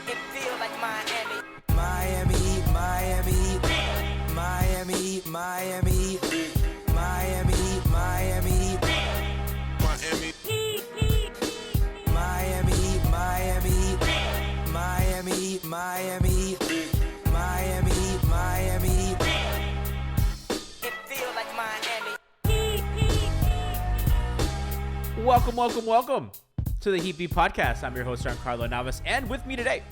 It feel like Miami. Miami, Miami, Miami, Miami, Miami, Miami, Miami, Miami, Miami, Miami, Miami, Miami, Miami. It feel like Miami. Welcome to the Heat Beat Podcast. I'm your host, Giancarlo Navas, and with me today,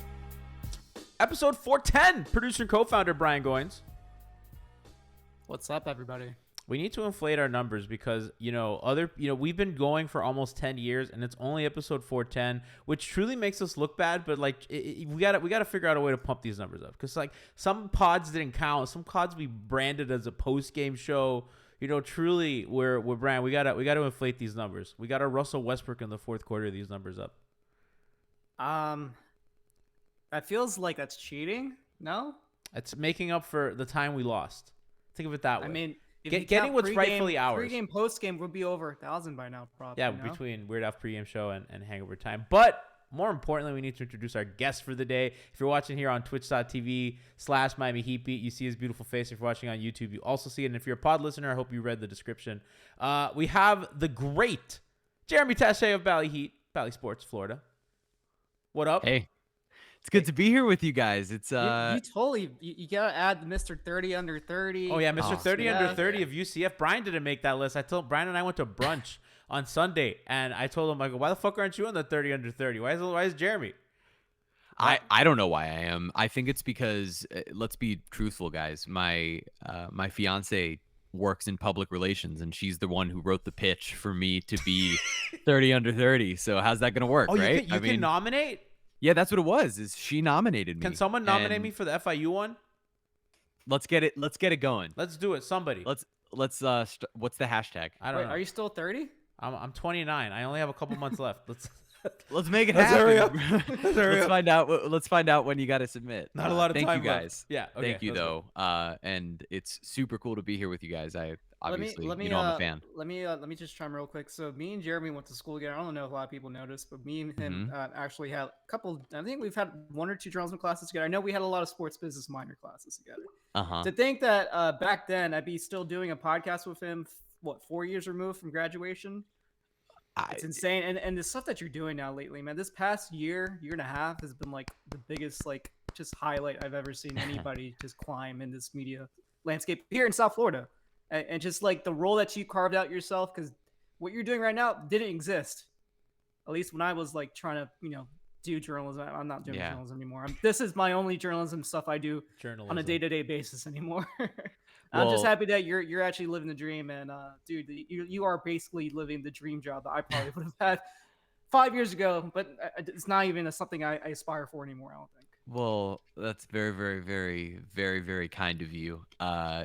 episode 410, producer and co-founder Brian Goins. What's up, everybody? We need to inflate our numbers because, we've been going for almost 10 years and it's only episode 410, which truly makes us look bad. But we gotta figure out a way to pump these numbers up because some pods didn't count. Some pods we branded as a postgame show. Truly we're brand. We gotta inflate these numbers. We gotta Russell Westbrook in the fourth quarter these numbers up. That feels like that's cheating. No, It's making up for the time we lost. Think of it that way. I mean, if Getting you count what's pregame- rightfully ours. Pregame, postgame would be over 1,000 by now, probably. Yeah, between Weird Al pregame show and Hangover Time. But more importantly, we need to introduce our guest for the day. If you're watching here on twitch.tv/Miami Heat Beat, you see his beautiful face. If you're watching on YouTube, you also see it. And if you're a pod listener, I hope you read the description. We have the great Jeremy Tache of Bally Heat, Bally Sports, Florida. What up? Hey, it's good to be here with you guys. It's You totally you gotta add the Mr. 30 under 30. Oh, yeah, Mr. 30 yeah. under 30 of UCF. Brian didn't make that list. I told Brian and I went to brunch on Sunday, and I told him, I go, why the fuck aren't you on the 30 under 30? Why is Jeremy? I don't know why I am. I think it's because let's be truthful, guys. My fiance works in public relations, and she's the one who wrote the pitch for me to be 30 under 30. So how's that gonna work? Oh, right? you can nominate? Yeah, that's what it was. Is she nominated me? Can someone nominate and me for the FIU one? Let's get it going. Let's do it. Somebody. Let's what's the hashtag? I don't Wait, know. are you still 30? I'm 29. I only have a couple months left. Let's make it Let's happen. hurry up. Let's find out. Let's find out when you got to submit. Not a lot of thank time you left. guys. Yeah. Okay, thank you let's go. though. And it's super cool to be here with you guys. I obviously, let me, I'm a fan. Let me just chime real quick. So me and Jeremy went to school together. I don't know if a lot of people noticed, but me and him actually had a couple. I think we've had one or two journalism classes together. I know we had a lot of sports business minor classes together. Uh-huh. To think that back then I'd be still doing a podcast with him, 4 years removed from graduation? It's insane. And the stuff that you're doing now lately, man, this past year and a half has been like the biggest just highlight I've ever seen anybody just climb in this media landscape here in South Florida. And just like the role that you carved out yourself, because what you're doing right now didn't exist. At least when I was like trying to, do journalism. I'm not doing journalism anymore. This is my only journalism stuff I do on a day-to-day basis anymore. I'm just happy that you're actually living the dream, and dude, you are basically living the dream job that I probably would have had 5 years ago, but it's not even something I aspire for anymore. I don't think. Well, that's very, very, very, very, very kind of you.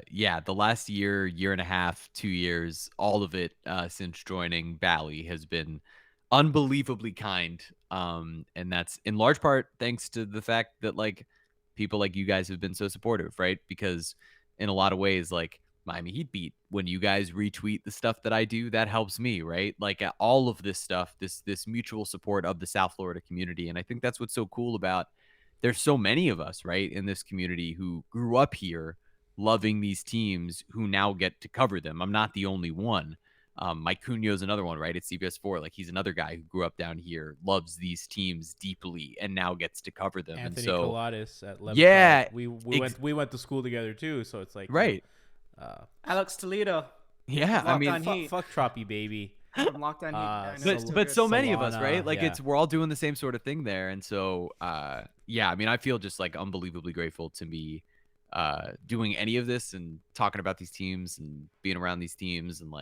Yeah, the last year and a half, 2 years, all of it since joining Bally has been unbelievably kind. And that's in large part thanks to the fact that people like you guys have been so supportive, right? Because in a lot of ways, Miami Heat Beat, when you guys retweet the stuff that I do, that helps me, right? All of this stuff, this mutual support of the South Florida community. And I think that's what's so cool about, there's so many of us, right, in this community who grew up here loving these teams who now get to cover them. I'm not the only one. Mike Cunio's another one, right? At CBS4, he's another guy who grew up down here, loves these teams deeply, and now gets to cover them. Anthony and so, Coladas at Lebanon. yeah, we went to school together too, so it's right. Alex Toledo. Yeah, I mean, fuck Troppy baby. Locked on Heat. But so many of us, right? yeah. We're all doing the same sort of thing there, and so yeah, I mean, I feel just unbelievably grateful to be doing any of this and talking about these teams and being around these teams and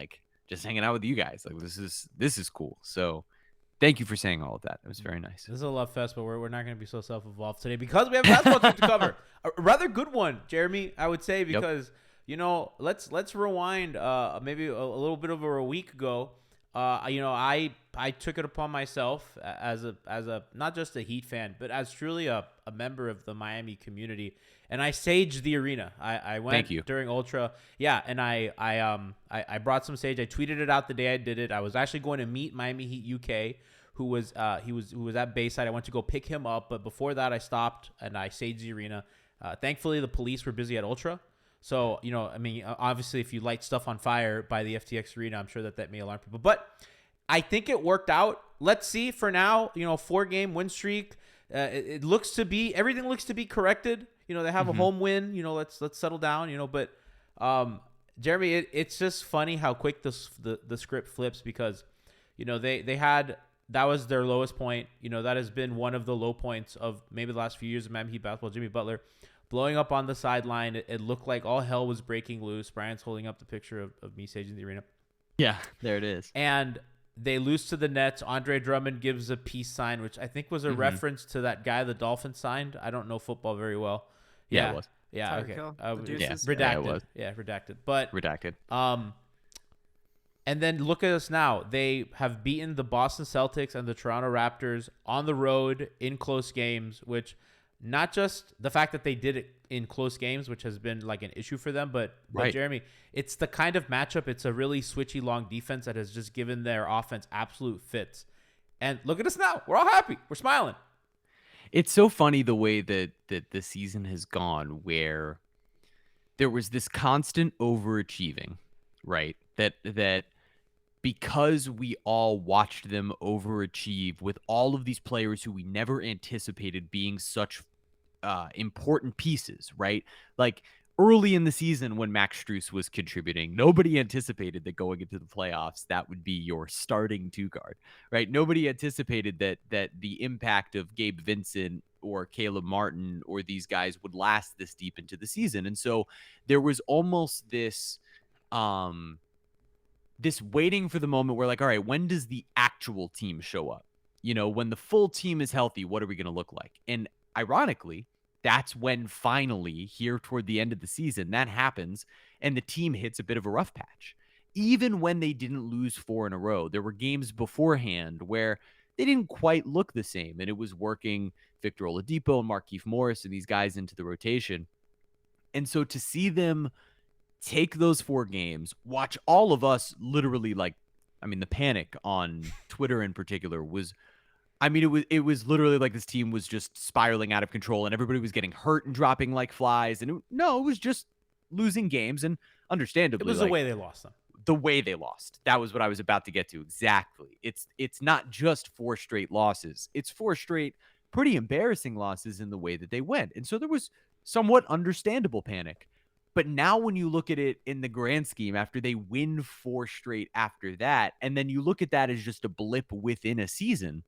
just hanging out with you guys. This is cool. So thank you for saying all of that. It was very nice. This is a love fest, but we're not going to be so self-involved today because we have a basketball team to cover. A rather good one, Jeremy, I would say, because let's rewind maybe a little bit over a week ago. I took it upon myself as a not just a Heat fan, but as truly a a member of the Miami community, and I saged the arena. I went Thank you. during Ultra, yeah, and I brought some sage. I tweeted it out the day I did it. I was actually going to meet Miami Heat UK, who was at Bayside. I went to go pick him up, but before that, I stopped and I saged the arena. Thankfully, the police were busy at Ultra. So, I mean, obviously, if you light stuff on fire by the FTX arena, I'm sure that may alarm people. But I think it worked out. Let's see. For now, 4-game win streak. It looks to be, everything looks to be corrected. They have a home win. Let's settle down. But Jeremy, it's just funny how quick the script flips, because they had, that was their lowest point. That has been one of the low points of maybe the last few years of Miami Heat basketball. Jimmy Butler blowing up on the sideline. It looked like all hell was breaking loose. Brian's holding up the picture of me saging the arena. Yeah, there it is. And they lose to the Nets. Andre Drummond gives a peace sign, which I think was a reference to that guy the Dolphins signed. I don't know football very well. Yeah, it was. Yeah, Tyreek okay. Hill, Yeah, the Deuces. redacted. Yeah, it was. Yeah, redacted. But Redacted. and then look at us now. They have beaten the Boston Celtics and the Toronto Raptors on the road in close games, which not just the fact that they did it in close games, which has been like an issue for them, but Right. Jeremy, it's the kind of matchup. It's a really switchy long defense that has just given their offense absolute fits. And look at us now. We're all happy. We're smiling. It's so funny the way that the season has gone, where there was this constant overachieving, right? That because we all watched them overachieve with all of these players who we never anticipated being such important pieces, right? Like early in the season when Max Strus was contributing, nobody anticipated that going into the playoffs, that would be your starting two guard, right? Nobody anticipated that the impact of Gabe Vincent or Caleb Martin or these guys would last this deep into the season. And so there was almost this waiting for the moment where, like, all right, when does the actual team show up? When the full team is healthy, what are we going to look like? And ironically, that's when finally, here toward the end of the season, that happens, and the team hits a bit of a rough patch. Even when they didn't lose 4 in a row, there were games beforehand where they didn't quite look the same, and it was working Victor Oladipo and Markieff Morris and these guys into the rotation. And so to see them take those 4 games, watch all of us literally, the panic on Twitter in particular was, it was literally like this team was just spiraling out of control and everybody was getting hurt and dropping like flies. And it was just losing games. And understandably, It was the way they lost them. The way they lost. That was what I was about to get to. Exactly. It's not just 4 straight losses. It's 4 straight pretty embarrassing losses in the way that they went. And so there was somewhat understandable panic. But now when you look at it in the grand scheme, after they win 4 straight after that, and then you look at that as just a blip within a season,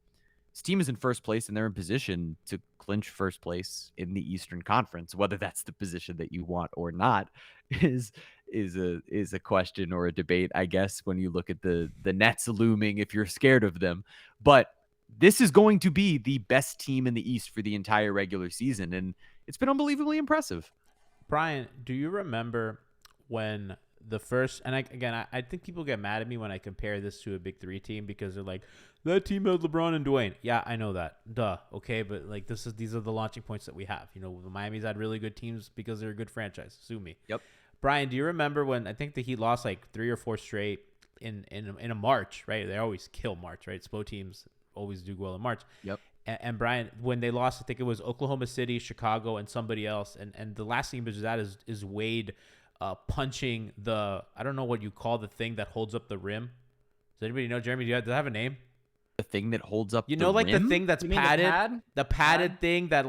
this team is in first place and they're in position to clinch first place in the Eastern Conference. Whether that's the position that you want or not is a question or a debate, I guess, when you look at the Nets looming if you're scared of them. But this is going to be the best team in the East for the entire regular season, and it's been unbelievably impressive. Brian, do you remember when the first, and I think people get mad at me when I compare this to a Big 3 team because they're like, that team had LeBron and Dwayne. Yeah, I know that. Duh. Okay, but like these are the launching points that we have. The Miami's had really good teams because they're a good franchise. Sue me. Yep. Brian, do you remember when I think the Heat lost like 3 or 4 straight in a March, right? They always kill March, right? SPO teams always do well in March. Yep. And Brian, when they lost, I think it was Oklahoma City, Chicago, and somebody else. And the last thing of that is Wade punching I don't know what you call the thing that holds up the rim. Does anybody know, Jeremy? Does that have a name? The thing that holds up the rim? The thing that's You mean the padded? pad? The padded thing that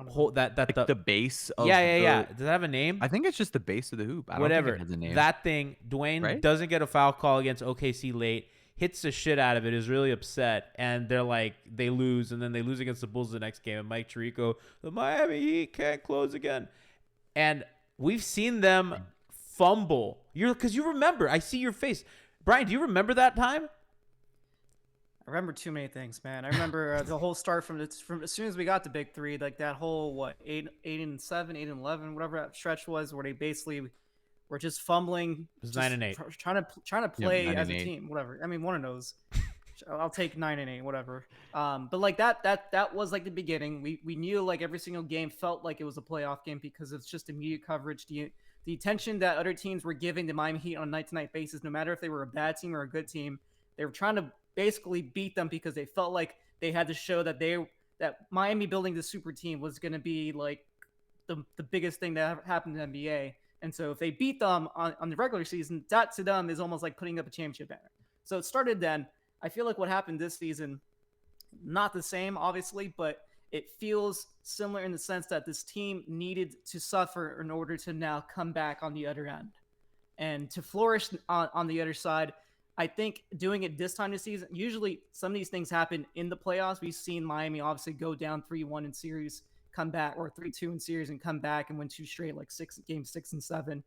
hold that Like the base of yeah. Does that have a name? I think it's just the base of the hoop. I don't Whatever. think it has a name. That thing, Dwayne Right? doesn't get a foul call against OKC late, hits the shit out of it, is really upset, and they're like, they lose, and then they lose against the Bulls the next game, and Mike Tirico, the Miami Heat can't close again. And we've seen them fumble. Because you remember, I see your face. Brian, do you remember that time? I remember too many things, man. I remember the whole start from as soon as we got to Big 3, like that whole 8-7, 8-11, whatever that stretch was, where they basically were just fumbling. It was just 9-8. Trying to play 9 as and a 8. team, whatever. I mean, one of those. I'll take 9-8, whatever. But like that was like the beginning. We knew like every single game felt like it was a playoff game because it's just immediate coverage. The attention that other teams were giving to Miami Heat on a night-to-night basis, no matter if they were a bad team or a good team, they were trying to basically beat them because they felt like they had to show that that Miami building the super team was going to be like the biggest thing that happened in the NBA. And so if they beat them on the regular season, that to them is almost like putting up a championship banner. So it started then. I feel like what happened this season, not the same, obviously, but it feels similar in the sense that this team needed to suffer in order to now come back on the other end. And to flourish on the other side, I think doing it this time this season, usually some of these things happen in the playoffs. We've seen Miami obviously go down 3-1 in series, come back, or 3-2 in series and come back and win 2 straight, like games 6 and 7,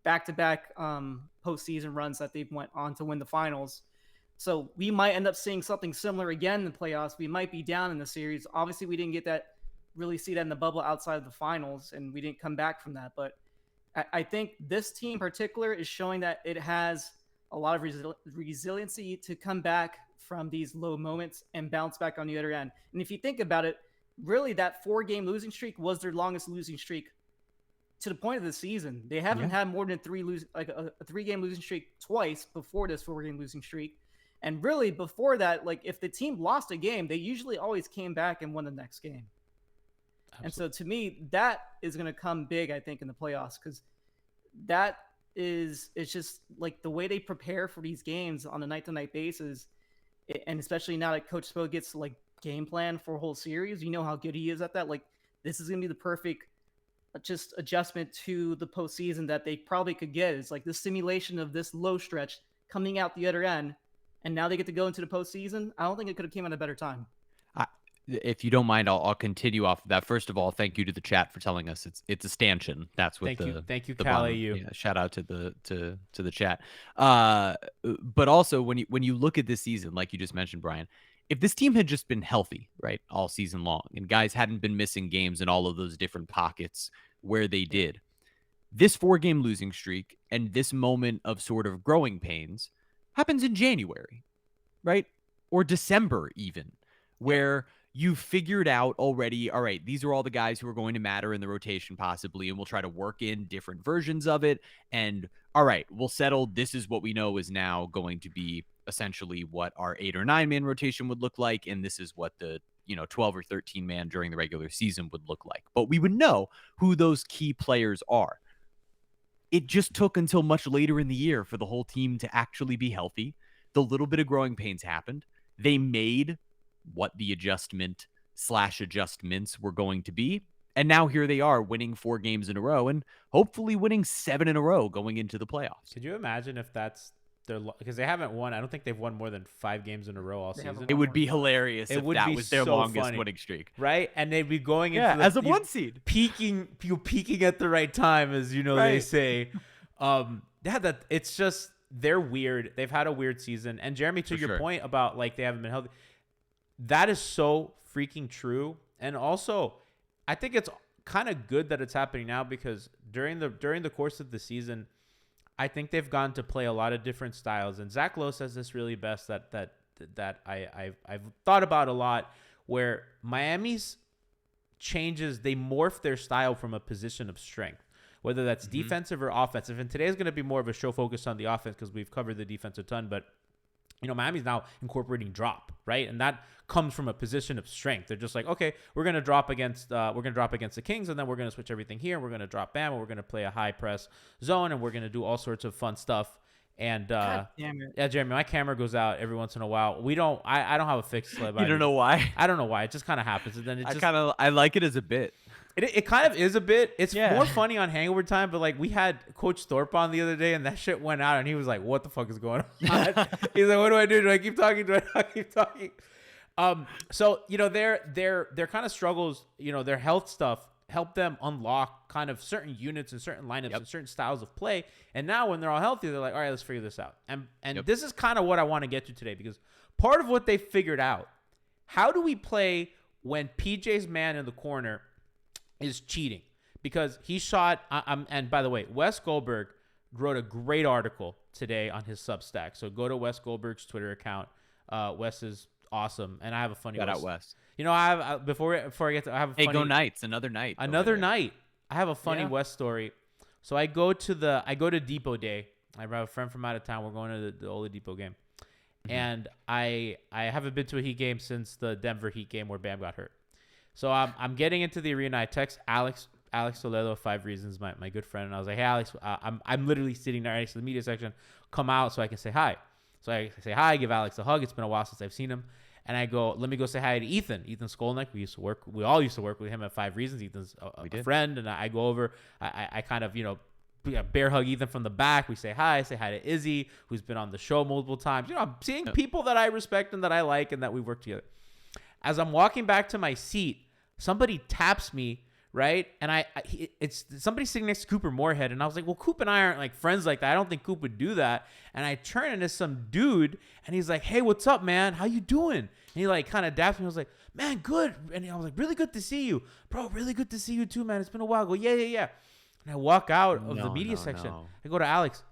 back-to-back postseason runs that they've went on to win the finals. So we might end up seeing something similar again in the playoffs. We might be down in the series. Obviously, we didn't really see that in the bubble outside of the finals, and we didn't come back from that. But I think this team in particular is showing that it has a lot of resiliency to come back from these low moments and bounce back on the other end. And if you think about it, really that 4-game losing streak was their longest losing streak to the point of the season. They haven't had more than a 3-game losing streak twice before this 4-game losing streak. And really, before that, like if the team lost a game, they usually always came back and won the next game. Absolutely. And so to me, that is going to come big, I think, in the playoffs, because it's just like the way they prepare for these games on a night-to-night basis, and especially now that Coach Spo gets like game plan for a whole series, you know how good he is at that. Like this is going to be the perfect just adjustment to the postseason that they probably could get. It's like the simulation of this low stretch coming out the other end. And now they get to go into the postseason. I don't think it could have came at a better time. If you don't mind, I'll continue off of that. First of all, thank you to the chat for telling us it's a stanchion. That's what thank you, the Callie. Yeah, shout out to the chat. But also when you look at this season, like you just mentioned, Brian, if this team had just been healthy, right, all season long, and guys hadn't been missing games in all of those different pockets where they did, this 4-game losing streak and this moment of sort of growing pains happens in January, right? Or December even, where you figured out already, all right, these are all the guys who are going to matter in the rotation possibly, and we'll try to work in different versions of it. And all right, we'll settle. This is what we know is now going to be essentially what our 8 or 9 man rotation would look like. And this is what the 12 or 13 man during the regular season would look like. But we would know who those key players are. It just took until much later in the year for the whole team to actually be healthy. The little bit of growing pains happened. They made what the adjustments were going to be. And now here they are winning 4 games in a row and hopefully winning 7 in a row going into the playoffs. Could you imagine if that's because they haven't won. I don't think they've won more than 5 games in a row all season. It would be hilarious if that was their longest winning streak, right? And they'd be going into as a 1 seed, peaking at the right time, as they say. It's just they're weird. They've had a weird season. And Jeremy, to your point about like they haven't been healthy, that is so freaking true. And also, I think it's kind of good that it's happening now because during the course of the season, I think they've gone to play a lot of different styles. And Zach Lowe says this really best that I've thought about a lot, where Miami's changes, they morph their style from a position of strength, whether that's defensive or offensive. And today is going to be more of a show focused on the offense because we've covered the defense a ton, but Miami's now incorporating drop, right? And that comes from a position of strength. They're just like, okay, we're going to drop against the Kings, and then we're going to switch everything here. And we're going to drop Bam, and we're going to play a high press zone, and we're going to do all sorts of fun stuff. And God damn it. Yeah, Jeremy, my camera goes out every once in a while. I don't have a fixed slip. You don't know why? I don't know why. It just kind of happens, and then I like it as a bit. It kind of is a bit. It's more funny on Hangover Time, but like we had Coach Thorpe on the other day, and that shit went out, and he was like, "What the fuck is going on?" He's like, "What do I do? Do I keep talking? Do I not keep talking?" So their kind of struggles, their health stuff helped them unlock kind of certain units and certain lineups and certain styles of play. And now when they're all healthy, they're like, all right, let's figure this out. And this is kind of what I want to get to today, because part of what they figured out, how do we play when PJ's man in the corner is cheating? Because he shot, and by the way, Wes Goldberg wrote a great article today on his Substack. So go to Wes Goldberg's Twitter account. Wes is awesome, and I have a funny. Shout out Wes. You know, before I get to, I have a Hey, funny, go Knights! Another night. over another there. night. I have a funny Yeah. West story. So I go to Depot Day. I have a friend from out of town. We're going to the Oladipo game, and I haven't been to a Heat game since the Denver Heat game where Bam got hurt. So I'm getting into the arena. I text Alex Toledo of 5 Reasons, my good friend, and I was like, hey Alex, I'm literally sitting there next to the media section. Come out so I can say hi. So I say hi, give Alex a hug. It's been a while since I've seen him. And I go, let me go say hi to Ethan Skolnick. We all used to work with him at 5 Reasons. Ethan's a friend, and I go over. I kind of, bear hug Ethan from the back. We say hi to Izzy, who's been on the show multiple times. I'm seeing people that I respect and that I like and that we work together. As I'm walking back to my seat, somebody taps me, right? And it's somebody sitting next to Cooper Moorhead, and I was like, well, Coop and I aren't like friends like that. I don't think Coop would do that. And I turn into some dude, and he's like, hey, what's up, man? How you doing? And he like kind of daps me. I was like, man, good. And I was like, really good to see you, bro. Really good to see you too, man. It's been a while. I go, yeah. And I walk out of the media section. I go to Alex.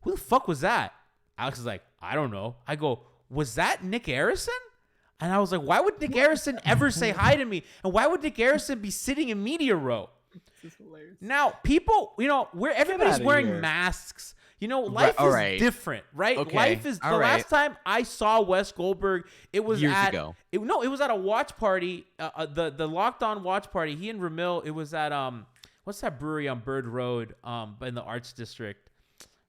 Who the fuck was that? Alex is like, I don't know. I go, was that Nick Harrison? And I was like, why would Nick Harrison ever say hi to me? And why would Nick Harrison be sitting in media row? This is hilarious. Now, people, everybody's outta wearing here. masks. Life all is right. different, right? Okay, Life is all the right. last time I saw Wes Goldberg, it was Years ago. It was at a watch party, the Locked On watch party. He and Ramil, it was at what's that brewery on Bird Road, in the Arts District.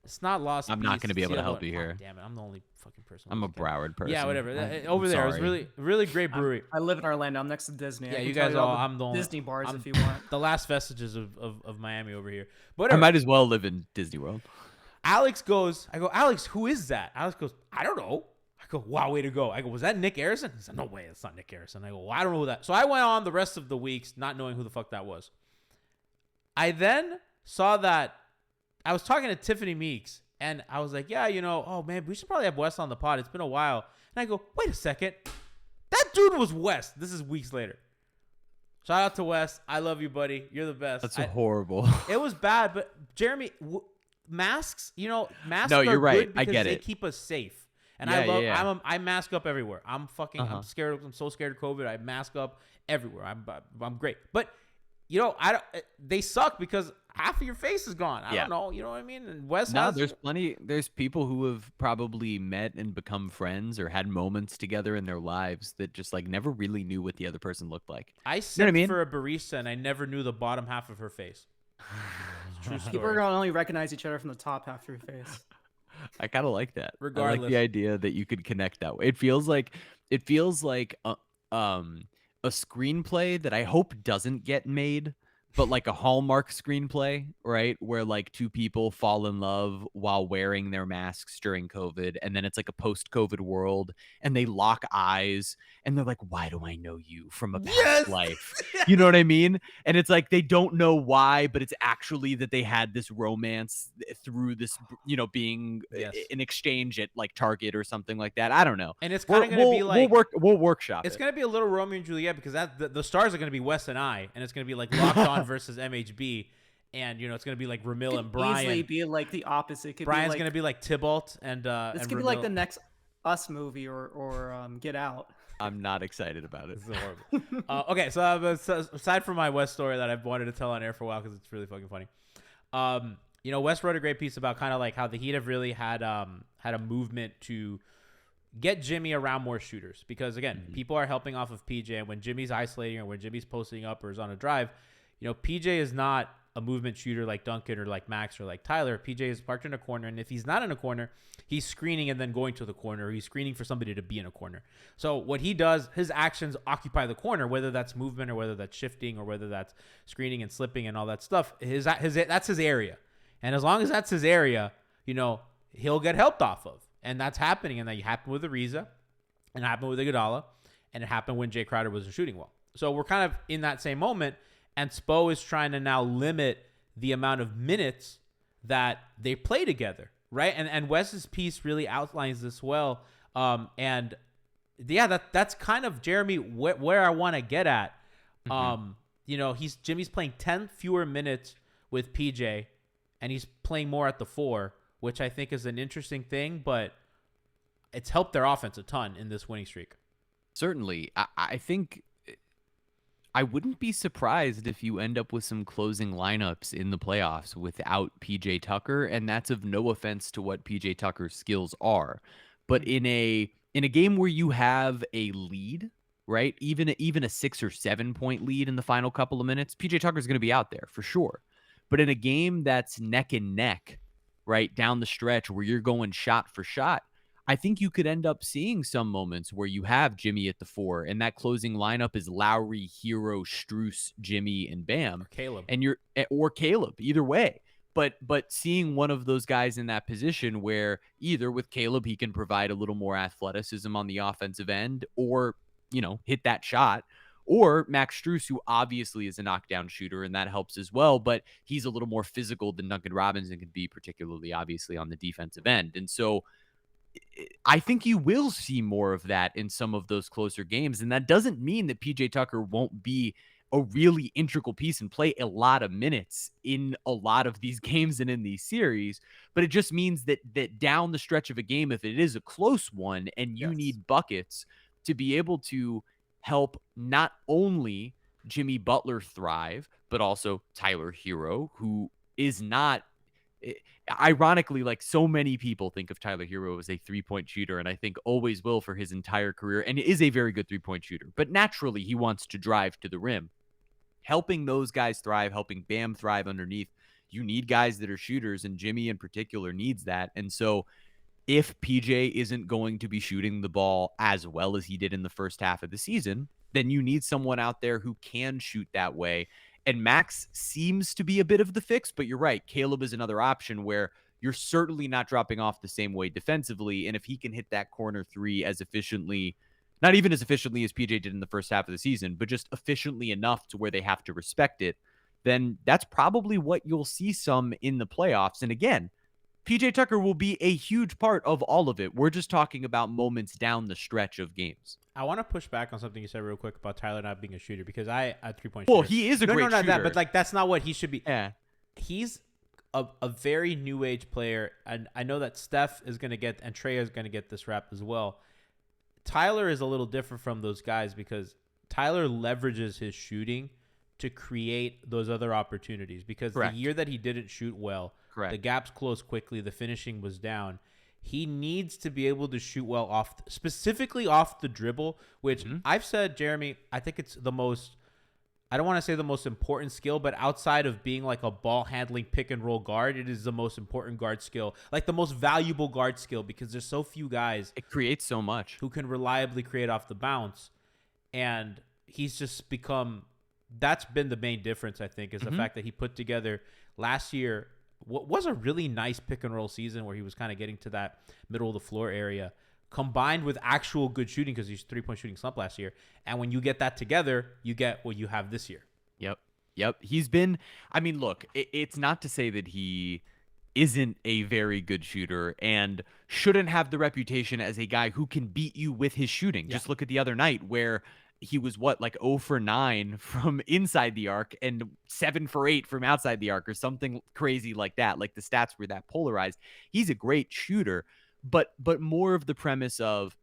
It's not Lost. I'm not going to be able to help you Oh, here. damn it, I'm the only fucking person. I'm a who's okay. Broward person. Yeah, whatever. I'm Over there, it was sorry. really, really great brewery. I live in Orlando. I'm next to Disney. I Yeah, can you tell guys all all. the I'm the only Disney bars I'm if you want. the last vestiges of Miami over here. But I whatever. might as well live in Disney World. Alex goes. I go, Alex, who is that? Alex goes, I don't know. I go, wow, way to go. I go, was that Nick Harrison? He said, no way, it's not Nick Harrison. I go, well, I don't know who that. So I went on the rest of the weeks not knowing who the fuck that was. I then saw that I was talking to Tiffany Meeks. And I was like, yeah, oh, man, we should probably have Wes on the pod. It's been a while. And I go, wait a second. That dude was Wes. This is weeks later. Shout out to Wes. I love you, buddy. You're the best. That's horrible. It was bad, but Jeremy, masks, masks No, are you're right. good I because get they it. keep us safe. And Yeah, I love, yeah, yeah. I mask up everywhere. I'm Uh-huh. scared. I'm so scared of COVID. I mask up everywhere. I'm great. But, they suck because half of your face is gone. I don't know. You know what I mean? And Wes No, has. there's people who have probably met and become friends or had moments together in their lives that just like never really knew what the other person looked like. I know sent what I mean? for a barista and I never knew the bottom half of her face. True story. People are gonna only recognize each other from the top half of your face. I kind of like that. I like Regardless. the idea that you could connect that way. It feels like a screenplay that I hope doesn't get made, but like a Hallmark screenplay, right? Where like two people fall in love while wearing their masks during COVID. And then it's like a post-COVID world and they lock eyes and they're like, why do I know you from a past life? You know what I mean? And it's like, they don't know why, but it's actually that they had this romance through this, being an exchange at like Target or something like that. I don't know. And it's kind of going to be like we'll workshop it's it. going to be a little Romeo and Juliet because the stars are going to be Wes and I, and it's going to be like Locked On versus MHB, and it's going to be like Ramil and Brian. Easily be like the opposite. Could Brian's be like, going to be like Tybalt, and this and could be like Ramil- the next Us movie or Get Out. I'm not excited about it. This is horrible. Okay, so aside from my Wes story that I've wanted to tell on air for a while because it's really fucking funny, Wes wrote a great piece about kind of like how the Heat have really had a movement to get Jimmy around more shooters because again, people are helping off of PJ, and when Jimmy's isolating or when Jimmy's posting up or is on a drive, PJ is not a movement shooter like Duncan or like Max or like Tyler. PJ is parked in a corner, and if he's not in a corner, he's screening and then going to the corner. Or he's screening for somebody to be in a corner. So what he does, his actions occupy the corner, whether that's movement or whether that's shifting or whether that's screening and slipping and all that stuff. That's his area, and as long as that's his area, he'll get helped off of, and that's happening. And that happened with Ariza, and it happened with Iguodala, and it happened when Jay Crowder wasn't shooting well. So we're kind of in that same moment. And Spo is trying to now limit the amount of minutes that they play together, right? And Wes's piece really outlines this well. And yeah, that's kind of Jeremy where I want to get at. Jimmy's playing 10 fewer minutes with PJ, and he's playing more at the 4, which I think is an interesting thing. But it's helped their offense a ton in this winning streak. Certainly. I think I wouldn't be surprised if you end up with some closing lineups in the playoffs without PJ Tucker, and that's of no offense to what PJ Tucker's skills are. But in a game where you have a lead, right? Even a 6 or 7 point lead in the final couple of minutes, PJ Tucker's going to be out there for sure. But in a game that's neck and neck, right, down the stretch where you're going shot for shot, I think you could end up seeing some moments where you have Jimmy at the 4, and that closing lineup is Lowry, Hero, Strus, Jimmy, and Bam. Caleb. And or Caleb, either way. But seeing one of those guys in that position where either with Caleb he can provide a little more athleticism on the offensive end, or hit that shot, or Max Strus, who obviously is a knockdown shooter, and that helps as well, but he's a little more physical than Duncan Robinson can be, particularly obviously on the defensive end. And so I think you will see more of that in some of those closer games. And that doesn't mean that PJ Tucker won't be a really integral piece and play a lot of minutes in a lot of these games and in these series. But it just means that down the stretch of a game, if it is a close one and you need buckets to be able to help not only Jimmy Butler thrive, but also Tyler Hero, who is not, ironically, like so many people think of Tyler Hero as a 3-point shooter, and I think always will for his entire career, and is a very good 3-point shooter, but naturally he wants to drive to the rim. Helping those guys thrive, helping Bam thrive underneath, you need guys that are shooters, and Jimmy in particular needs that. And so if PJ isn't going to be shooting the ball as well as he did in the first half of the season, then you need someone out there who can shoot that way. And Max seems to be a bit of the fix, but you're right. Caleb is another option where you're certainly not dropping off the same way defensively. And if he can hit that corner 3 as efficiently, not even as efficiently as PJ did in the first half of the season, but just efficiently enough to where they have to respect it, then that's probably what you'll see some in the playoffs. And again, PJ Tucker will be a huge part of all of it. We're just talking about moments down the stretch of games. I want to push back on something you said real quick about Tyler not being a shooter, because a 3-point Well, shooter. he is a great not shooter. that, but like that's not what he should be. Yeah. He's a very new age player, and I know that Steph is going to get, and Trey is going to get this rap as well. Tyler is a little different from those guys because Tyler leverages his shooting to create those other opportunities, because Correct. the year that he didn't shoot well, Correct. the gaps closed quickly, the finishing was down. He needs to be able to shoot well specifically off the dribble, which I've said, Jeremy, I think it's the most, I don't want to say the most important skill, but outside of being like a ball handling pick and roll guard, it is the most important guard skill, like the most valuable guard skill, because there's so few guys. It creates so much. Who can reliably create off the bounce. And he's just become, that's been the main difference, I think, is the fact that he put together last year what was a really nice pick and roll season where he was kind of getting to that middle of the floor area, combined with actual good shooting, because he's 3-point shooting slump last year. And when you get that together, you get what you have this year. Yep. He's been, I mean, look, it's not to say that he isn't a very good shooter and shouldn't have the reputation as a guy who can beat you with his shooting. Just look at the other night where he was like 0 for 9 from inside the arc and 7 for 8 from outside the arc, or something crazy like that. Like the stats were that polarized. He's a great shooter, but more of the premise of,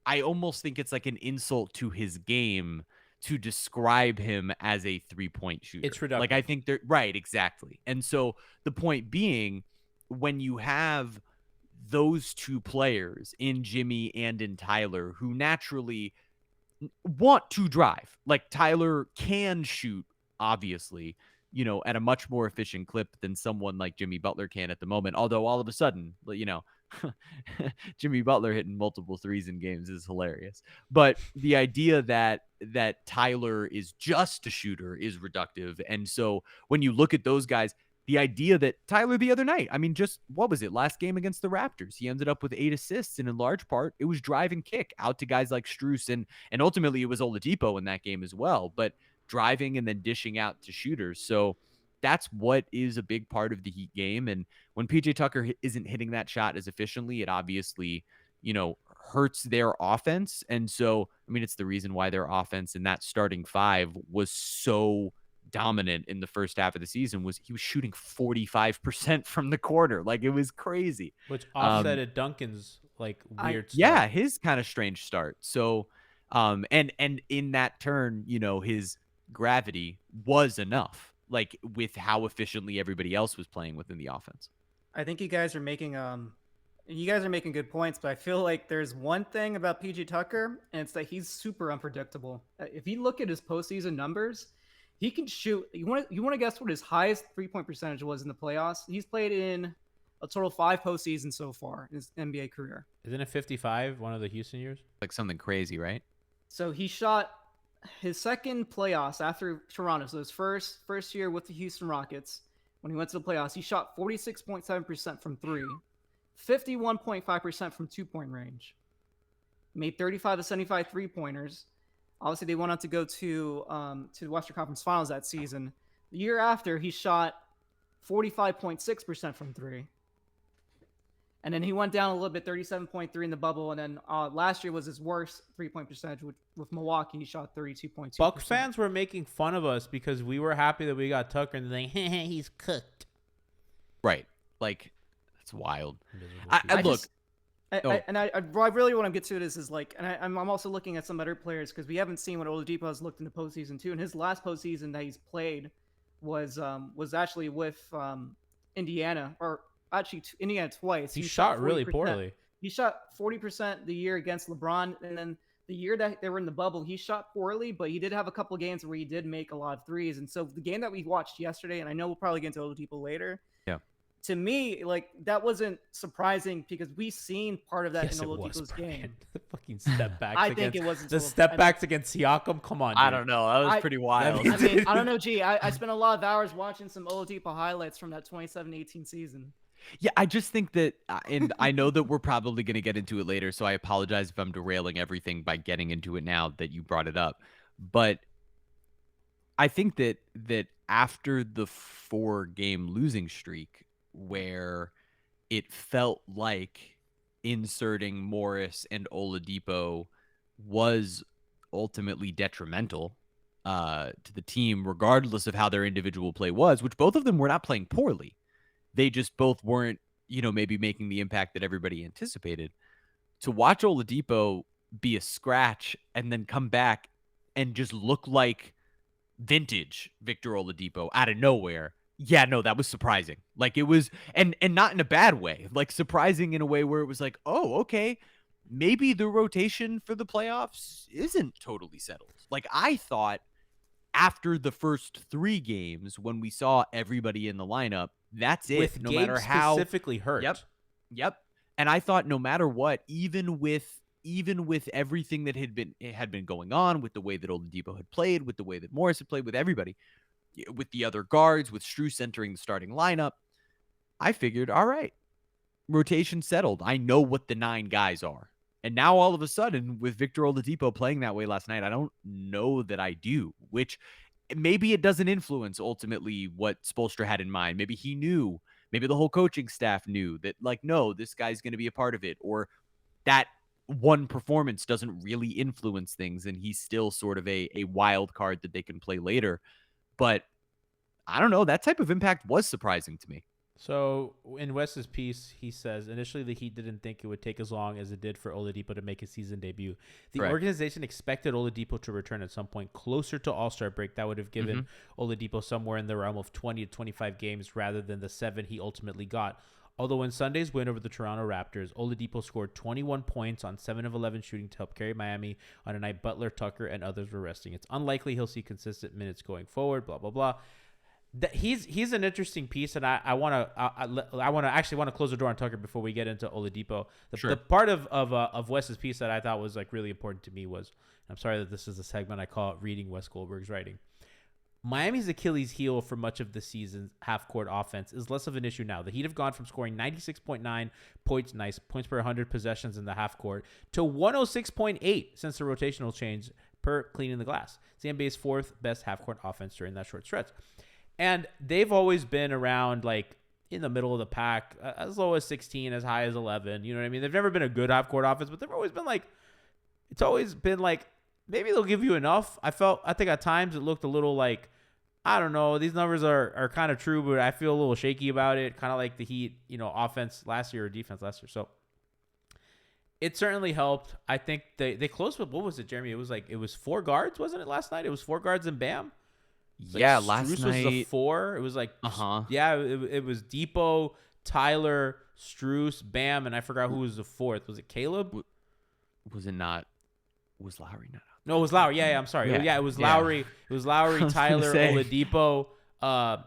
I almost think it's like an insult to his game to describe him as a 3-point shooter. It's reductive. Like I think they're right. Exactly. And so the point being, when you have those two players in Jimmy and in Tyler, who naturally want to drive, like Tyler can shoot, obviously, at a much more efficient clip than someone like Jimmy Butler can at the moment. Although all of a sudden, Jimmy Butler hitting multiple threes in games is hilarious. But the idea that Tyler is just a shooter is reductive. And so when you look at those guys, the idea that Tyler the other night, I mean, just what was it? Last game against the Raptors, he ended up with 8 assists, and in large part, it was drive and kick out to guys like Strus, and ultimately it was Oladipo in that game as well, but driving and then dishing out to shooters. So that's what is a big part of the Heat game. And when PJ Tucker isn't hitting that shot as efficiently, it obviously, hurts their offense. And so, I mean, it's the reason why their offense in that starting 5 was so dominant in the first half of the season. Was he was shooting 45% from the corner. Like, it was crazy. Which offset at Duncan's like weird Yeah, start. his kind of strange start. So, and in that turn, his gravity was enough, like with how efficiently everybody else was playing within the offense. I think you guys are making good points, but I feel like there's one thing about PG Tucker, and it's that he's super unpredictable. If you look at his postseason numbers, he can shoot. You want to guess what his highest 3-point percentage was in the playoffs? He's played in a total of 5 postseasons so far in his NBA career. Isn't it 55? One of the Houston years. Like something crazy, right? So he shot his second playoffs after Toronto. So his first year with the Houston Rockets, when he went to the playoffs, he shot 46.7% from 3, 51.5% from 2-point range. Made 35 of 75 3-pointers. Obviously, they went on to go to the Western Conference Finals that season. The year after, he shot 45.6% from 3. And then he went down a little bit, 37.3 in the bubble. And then last year was his worst 3-point percentage with Milwaukee. He shot 32.2%. Bucks fans were making fun of us because we were happy that we got Tucker and they he's cooked. Right. Like, that's wild. I really want to get to it is like, and I'm also looking at some other players because we haven't seen what Oladipo has looked in the postseason too. And his last postseason that he's played was actually with Indiana, or actually Indiana twice. He shot really 40%. poorly. He shot 40% the year against LeBron, and then the year that they were in the bubble, he shot poorly, but he did have a couple of games where he did make a lot of threes. And so the game that we watched yesterday, and I know we'll probably get into Oladipo later. Yeah. To me, like, that wasn't surprising because we've seen part of that Yes, in it was, Oladipo's Brian. game. The fucking step backs. I think it wasn't the until- step backs against Siakam. Come on, dude. I don't know. That was pretty wild. I mean, I don't know. Gee, I spent a lot of hours watching some Oladipo highlights from that 2017-18 season. Yeah, I just think that, and I know that we're probably going to get into it later, so I apologize if I'm derailing everything by getting into it now that you brought it up. But I think that after the 4-game losing streak, where it felt like inserting Morris and Oladipo was ultimately detrimental to the team, regardless of how their individual play was, which both of them were not playing poorly. They just both weren't, maybe making the impact that everybody anticipated. To watch Oladipo be a scratch and then come back and just look like vintage Victor Oladipo out of nowhere. Yeah, no, that was surprising. Like, it was, and not in a bad way, like surprising in a way where it was like, oh, okay, maybe the rotation for the playoffs isn't totally settled. Like, I thought after the first 3 games, when we saw everybody in the lineup, that's it. With no Gabe matter how specifically hurt. Yep. And I thought no matter what, even with everything that had been going on, with the way that Oladipo had played, with the way that Morris had played, with everybody, with the other guards, with Strus entering the starting lineup, I figured, all right, rotation settled. I know what the 9 guys are. And now all of a sudden, with Victor Oladipo playing that way last night, I don't know that I do, which maybe it doesn't influence ultimately what Spoelstra had in mind. Maybe he knew, maybe the whole coaching staff knew that, like, no, this guy's going to be a part of it, or that one performance doesn't really influence things and he's still sort of a wild card that they can play later. But I don't know, that type of impact was surprising to me. So in Wes's piece, he says, initially the Heat didn't think it would take as long as it did for Oladipo to make his season debut. The organization expected Oladipo to return at some point closer to All-Star break. That would have given Oladipo somewhere in the realm of 20 to 25 games rather than the 7 he ultimately got. Although in Sunday's win over the Toronto Raptors, Oladipo scored 21 points on 7 of 11 shooting to help carry Miami on a night Butler, Tucker, and others were resting. It's unlikely he'll see consistent minutes going forward, blah, blah, blah. He's an interesting piece, and I want to close the door on Tucker before we get into Oladipo. The part of Wes's piece that I thought was like really important to me was, I'm sorry that this is a segment I call it reading Wes Goldberg's writing. Miami's Achilles heel for much of the season's half-court offense is less of an issue now. The Heat have gone from scoring 96.9 points per 100 possessions in the half-court to 106.8 since the rotational change per cleaning the glass. It's the NBA's 4th best half-court offense during that short stretch. And they've always been around, like, in the middle of the pack, as low as 16, as high as 11. You know what I mean? They've never been a good half-court offense, but they've always been, like, it's always been, like, maybe they'll give you enough. I think at times it looked a little like, I don't know, these numbers are kind of true, but I feel a little shaky about it, kind of like the Heat, offense last year or defense last year. So It certainly helped. I think they closed with, what was it, Jeremy? It was 4 guards, wasn't it, last night? It was 4 guards and Bam. It's like Yeah, last Strus was the night. 4. It was like, Uh-huh. yeah, it was Depot, Tyler, Strus, Bam, and I forgot who was the 4th. Was it Caleb? Was it not? Was Lowry not? No, it was Lowry. Yeah, I'm sorry. Yeah, It was yeah. Lowry. It was Lowry, I was gonna Tyler, say. Oladipo,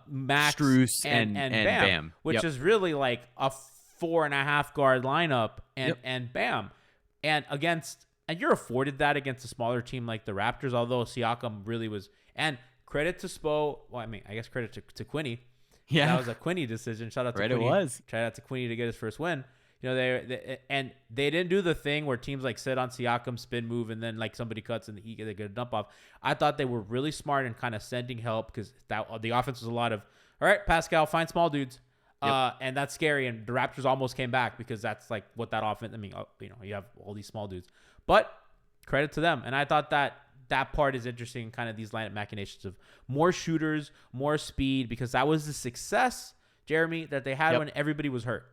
Max, Strus and and Bam, Bam. which Yep. is really like a 4.5 guard lineup, Yep. and Bam, and you're afforded that against a smaller team like the Raptors. Although Siakam really was, and credit to Spo. Well, I mean, I guess credit to Quinny. Yeah. That was a Quinny decision. Shout out to Right, Quinny. it was. Shout out to Quinny to get his first win. You know, they didn't do the thing where teams like sit on Siakam spin move and then like somebody cuts and they get a dump off. I thought they were really smart in kind of sending help, because the offense was a lot of, all right, Pascal, find small dudes. And that's scary. And the Raptors almost came back, because that's like what that offense, I mean, you have all these small dudes, but credit to them. And I thought that part is interesting, kind of these lineup machinations of more shooters, more speed, because that was the success, Jeremy, that they had when everybody was hurt.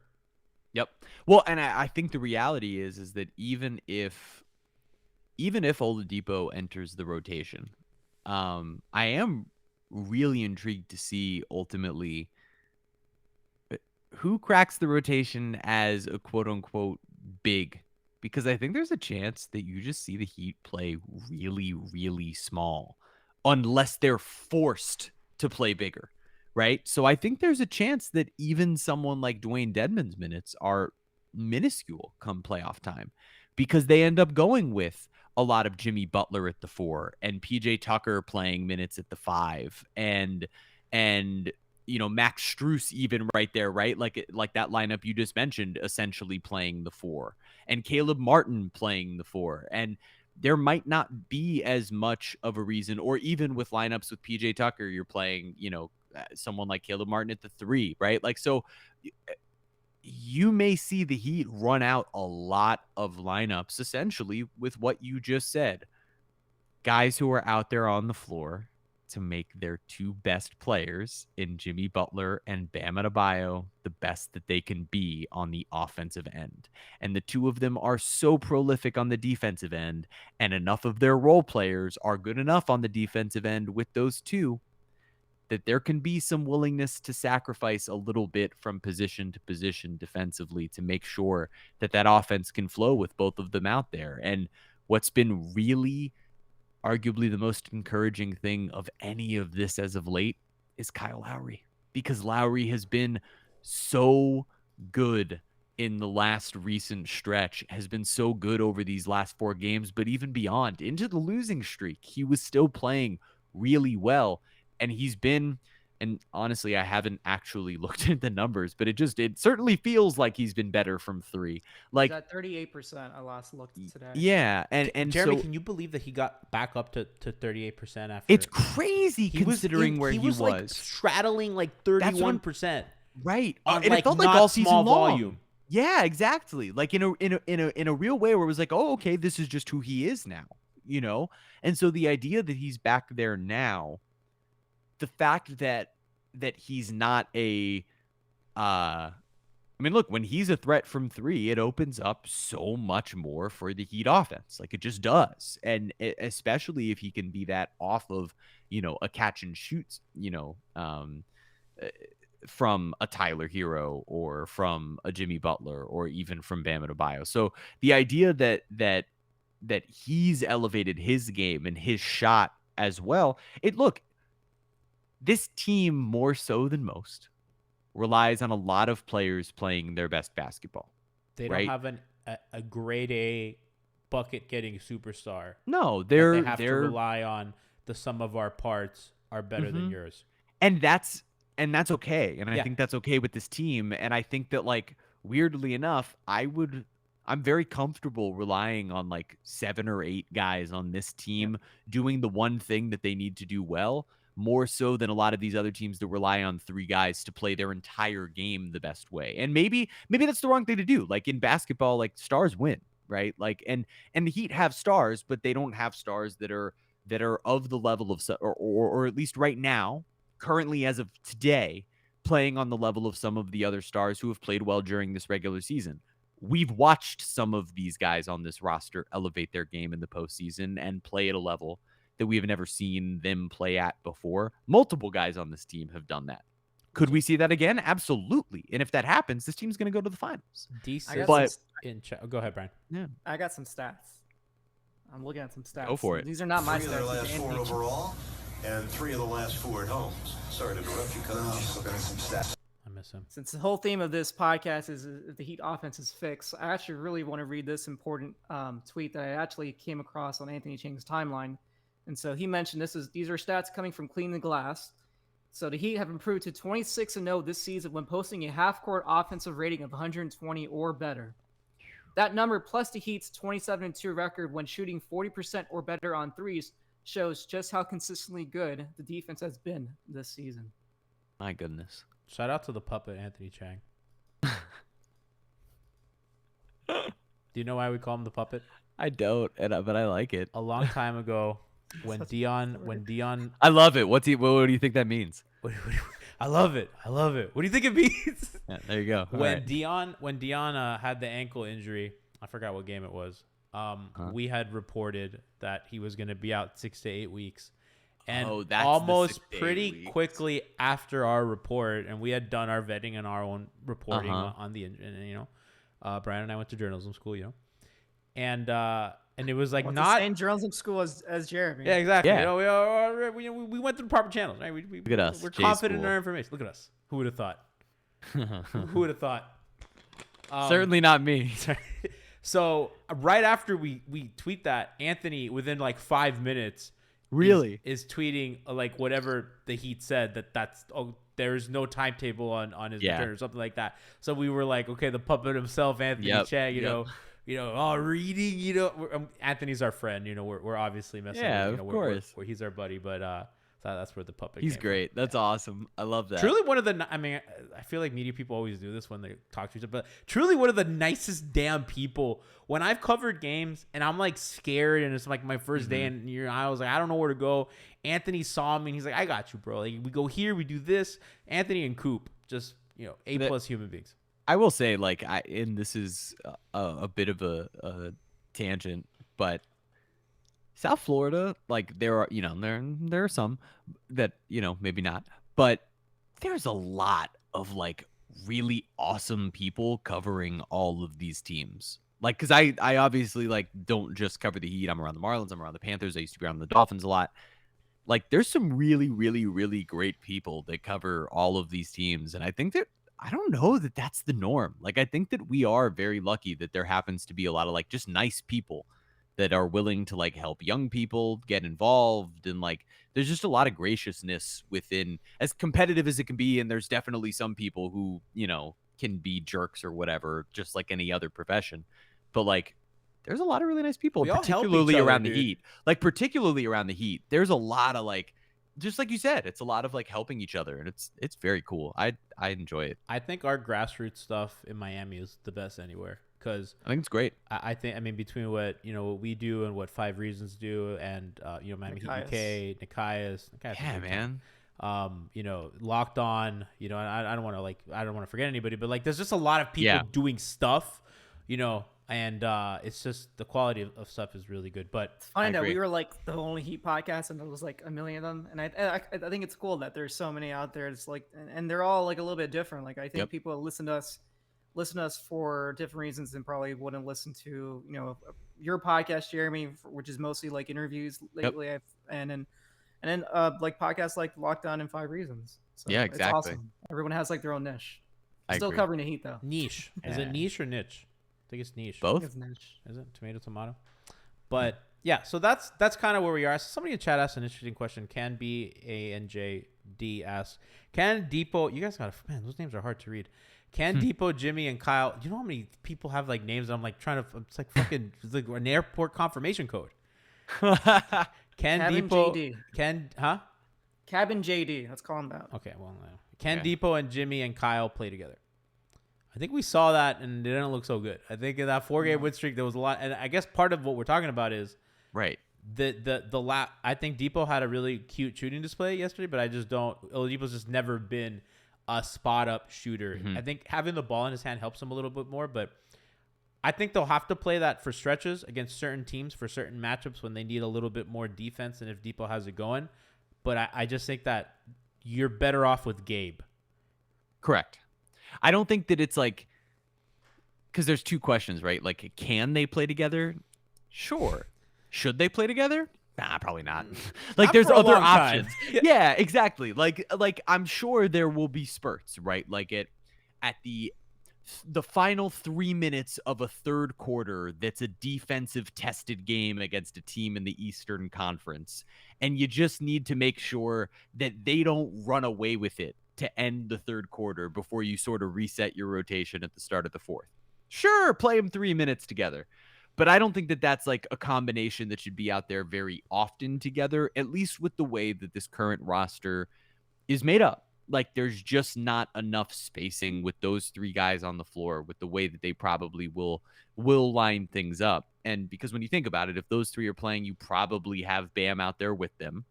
Yep. Well, and I think the reality is that even if Oladipo enters the rotation, I am really intrigued to see ultimately who cracks the rotation as a quote unquote big, because I think there's a chance that you just see the Heat play really, really small unless they're forced to play bigger. Right. So I think there's a chance that even someone like Dwayne Dedmon's minutes are minuscule come playoff time, because they end up going with a lot of Jimmy Butler at the 4 and PJ Tucker playing minutes at the 5 and Max Strus even right there, right? Like that lineup you just mentioned, essentially playing the 4, and Caleb Martin playing the 4. And there might not be as much of a reason, or even with lineups with PJ Tucker, you're playing, someone like Caleb Martin at the 3, right? Like, so you may see the Heat run out a lot of lineups essentially with what you just said. Guys who are out there on the floor to make their 2 best players in Jimmy Butler and Bam Adebayo the best that they can be on the offensive end. And the 2 of them are so prolific on the defensive end, and enough of their role players are good enough on the defensive end with those 2 that there can be some willingness to sacrifice a little bit from position to position defensively to make sure that offense can flow with both of them out there. And what's been really arguably the most encouraging thing of any of this as of late is Kyle Lowry, because Lowry has been so good in the last recent stretch, has been so good over these last 4 games, but even beyond into the losing streak, he was still playing really well. And he's been, and honestly, I haven't actually looked at the numbers, but it certainly feels like he's been better from 3. Like, He's at 38%. I last looked today. yeah, and Jeremy, so can you believe that he got back up to 38% after? it's crazy considering where he was. Like straddling like 31%. Right, On, and like, it felt like not all season small long. volume. Yeah, exactly. Like in a real way, where it was like, oh, okay, this is just who he is now, And so the idea that he's back there now, the fact that he's not a, I mean, look, when he's a threat from 3, it opens up so much more for the Heat offense. Like, it just does, and especially if he can be that off of, a catch and shoot, from a Tyler Hero or from a Jimmy Butler or even from Bam Adebayo. So the idea that he's elevated his game and his shot as well. This team, more so than most, relies on a lot of players playing their best basketball. They right? don't have a grade A bucket getting superstar. No, they have to rely on the sum of our parts are better than yours. And that's okay. And I think that's okay with this team. And I think that, like, weirdly enough, I'm very comfortable relying on like 7 or 8 guys on this team doing the one thing that they need to do well, more so than a lot of these other teams that rely on 3 guys to play their entire game the best way. And maybe that's the wrong thing to do. Like in basketball, like, stars win, right? Like, and the Heat have stars, but they don't have stars that are of the level of, or at least right now, currently as of today, playing on the level of some of the other stars who have played well during this regular season. we've watched some of these guys on this roster elevate their game in the postseason and play at a level that we've never seen them play at before. Multiple guys on this team have done that. Could we see that again? Absolutely. And if that happens, this team's going to go to the finals. Decent. But In chat. Go ahead, Brian. yeah, I got some stats. I'm looking at some stats. Go for it. These are not my Three of their stats. last these are 4 Anthony- overall, and 3 of the last 4 at home. Sorry to interrupt you, Coach. Looking at some stats. I miss him. Since the whole theme of this podcast is if the Heat offense is fixed, I actually really want to read this important tweet that I actually came across on Anthony Chang's timeline. And so he mentioned these are stats coming from Clean the Glass. So the Heat have improved to 26-0 this season when posting a half-court offensive rating of 120 or better. That number plus the Heat's 27-2 record when shooting 40% or better on threes shows just how consistently good the defense has been this season. my goodness. Shout out to the puppet, Anthony Chang. Do you know why we call him the puppet? I don't, but I like it. A long time ago, when Dion, I love it. What do you think that means? I love it. What do you think it means? Yeah, there you go. All when right. Dion had the ankle injury, I forgot what game it was. We had reported that he was going to be out 6 to 8 weeks, and Oh, that's the almost 6 to 8 pretty weeks. quickly after our report, and we had done our vetting and our own reporting Uh-huh. on the injury. And Brian and I went to journalism school, and it was like What's not the same journalism school as Jeremy. yeah, exactly. Yeah. We went through the proper channels, right? Look at us, We're J confident in school. our information. Look at us. Who would have thought? Who would have thought? Certainly not me. So right after we tweet that, Anthony within like 5 minutes Really? is tweeting like whatever the Heat said there's no timetable on his Yeah. return or something like that. So we were like, okay, the puppet himself, Anthony Yep, Chang, yep. reading, Anthony's our friend, we're obviously messing Yeah, with, of course. he's our buddy, but that's where the puppet He's came great. That's awesome. I love that. Truly one of the, I feel like media people always do this when they talk to each other, but truly one of the nicest damn people. When I've covered games and I'm like scared and it's like my first day and I was like, I don't know where to go. Anthony saw me and he's like, I got you, bro. Like, we go here, we do this. Anthony and Coop, just, A+ human beings. I will say, like, and this is a bit of a tangent, but South Florida, like, there are some that, maybe not, but there's a lot of like really awesome people covering all of these teams. Like, because I obviously like don't just cover the Heat. I'm around the Marlins. I'm around the Panthers. I used to be around the Dolphins a lot. Like, there's some really, really, really great people that cover all of these teams. And I think that, I don't know that that's the norm. Like, I think that we are very lucky that there happens to be a lot of like just nice people that are willing to like help young people get involved. And like, there's just a lot of graciousness within, as competitive as it can be. And there's definitely some people who, can be jerks or whatever, just like any other profession. But like, there's a lot of really nice people, We all help each particularly other, around the dude. Heat. Like, particularly around the Heat, there's a lot of like, just like you said, it's a lot of like helping each other, and it's very cool. I enjoy it. I think our grassroots stuff in Miami is the best anywhere because I think it's great. I think between what what we do and what 5 Reasons do and Miami Heat UK, Nikias, Yeah, man. Locked On, and I don't want to forget anybody, but like there's just a lot of people Yeah. doing stuff, and it's just the quality of stuff is really good. But It's funny that agree. we were like the only Heat podcast, and there was like a million of them. And I think it's cool that there's so many out there. It's like, and they're all like a little bit different. Like I think Yep. people listen to us for different reasons and probably wouldn't listen to your podcast, Jeremy, which is mostly like interviews lately. And then like podcasts like Lockdown and 5 Reasons. So Yeah, it's exactly. awesome. Everyone has like their own niche. I Still agree. covering the Heat though. niche is it niche or niche? I think it's niche. I Both. think it's niche. Is it tomato? But yeah, so that's kind of where we are. Somebody in chat asked an interesting question. Can BANJD ask, can Depot? You guys got those names are hard to read. Can Depot, Jimmy, and Kyle? You know how many people have like names? I'm like trying to. It's like fucking. It's like an airport confirmation code. Can Cabin Depot? JD. Cabin JD. Let's call him that. Okay, well, no. Can Okay. Depot and Jimmy and Kyle play together? I think we saw that and it didn't look so good. I think in that 4-game win streak there was a lot, and I guess part of what we're talking about is Right. I think Depot had a really cute shooting display yesterday, but I just don't. Oladipo's just never been a spot up shooter. Mhm. I think having the ball in his hand helps him a little bit more, but I think they'll have to play that for stretches against certain teams for certain matchups when they need a little bit more defense and if Depot has it going. But I just think that you're better off with Gabe. Correct. I don't think that it's like, because there's two questions, right? Like, can they play together? Sure. Should they play together? Nah, probably not. Like, Not there's for a other long time. options. Yeah, exactly. Like I'm sure there will be spurts, right? Like at the final 3 minutes of a third quarter, that's a defensive tested game against a team in the Eastern Conference, and you just need to make sure that they don't run away with it to end the third quarter before you sort of reset your rotation at the start of the fourth. Sure, play them 3 minutes together. But I don't think that that's like a combination that should be out there very often together, at least with the way that this current roster is made up. Like, there's just not enough spacing with those three guys on the floor with the way that they probably will line things up. And because when you think about it, if those three are playing, you probably have Bam out there with them.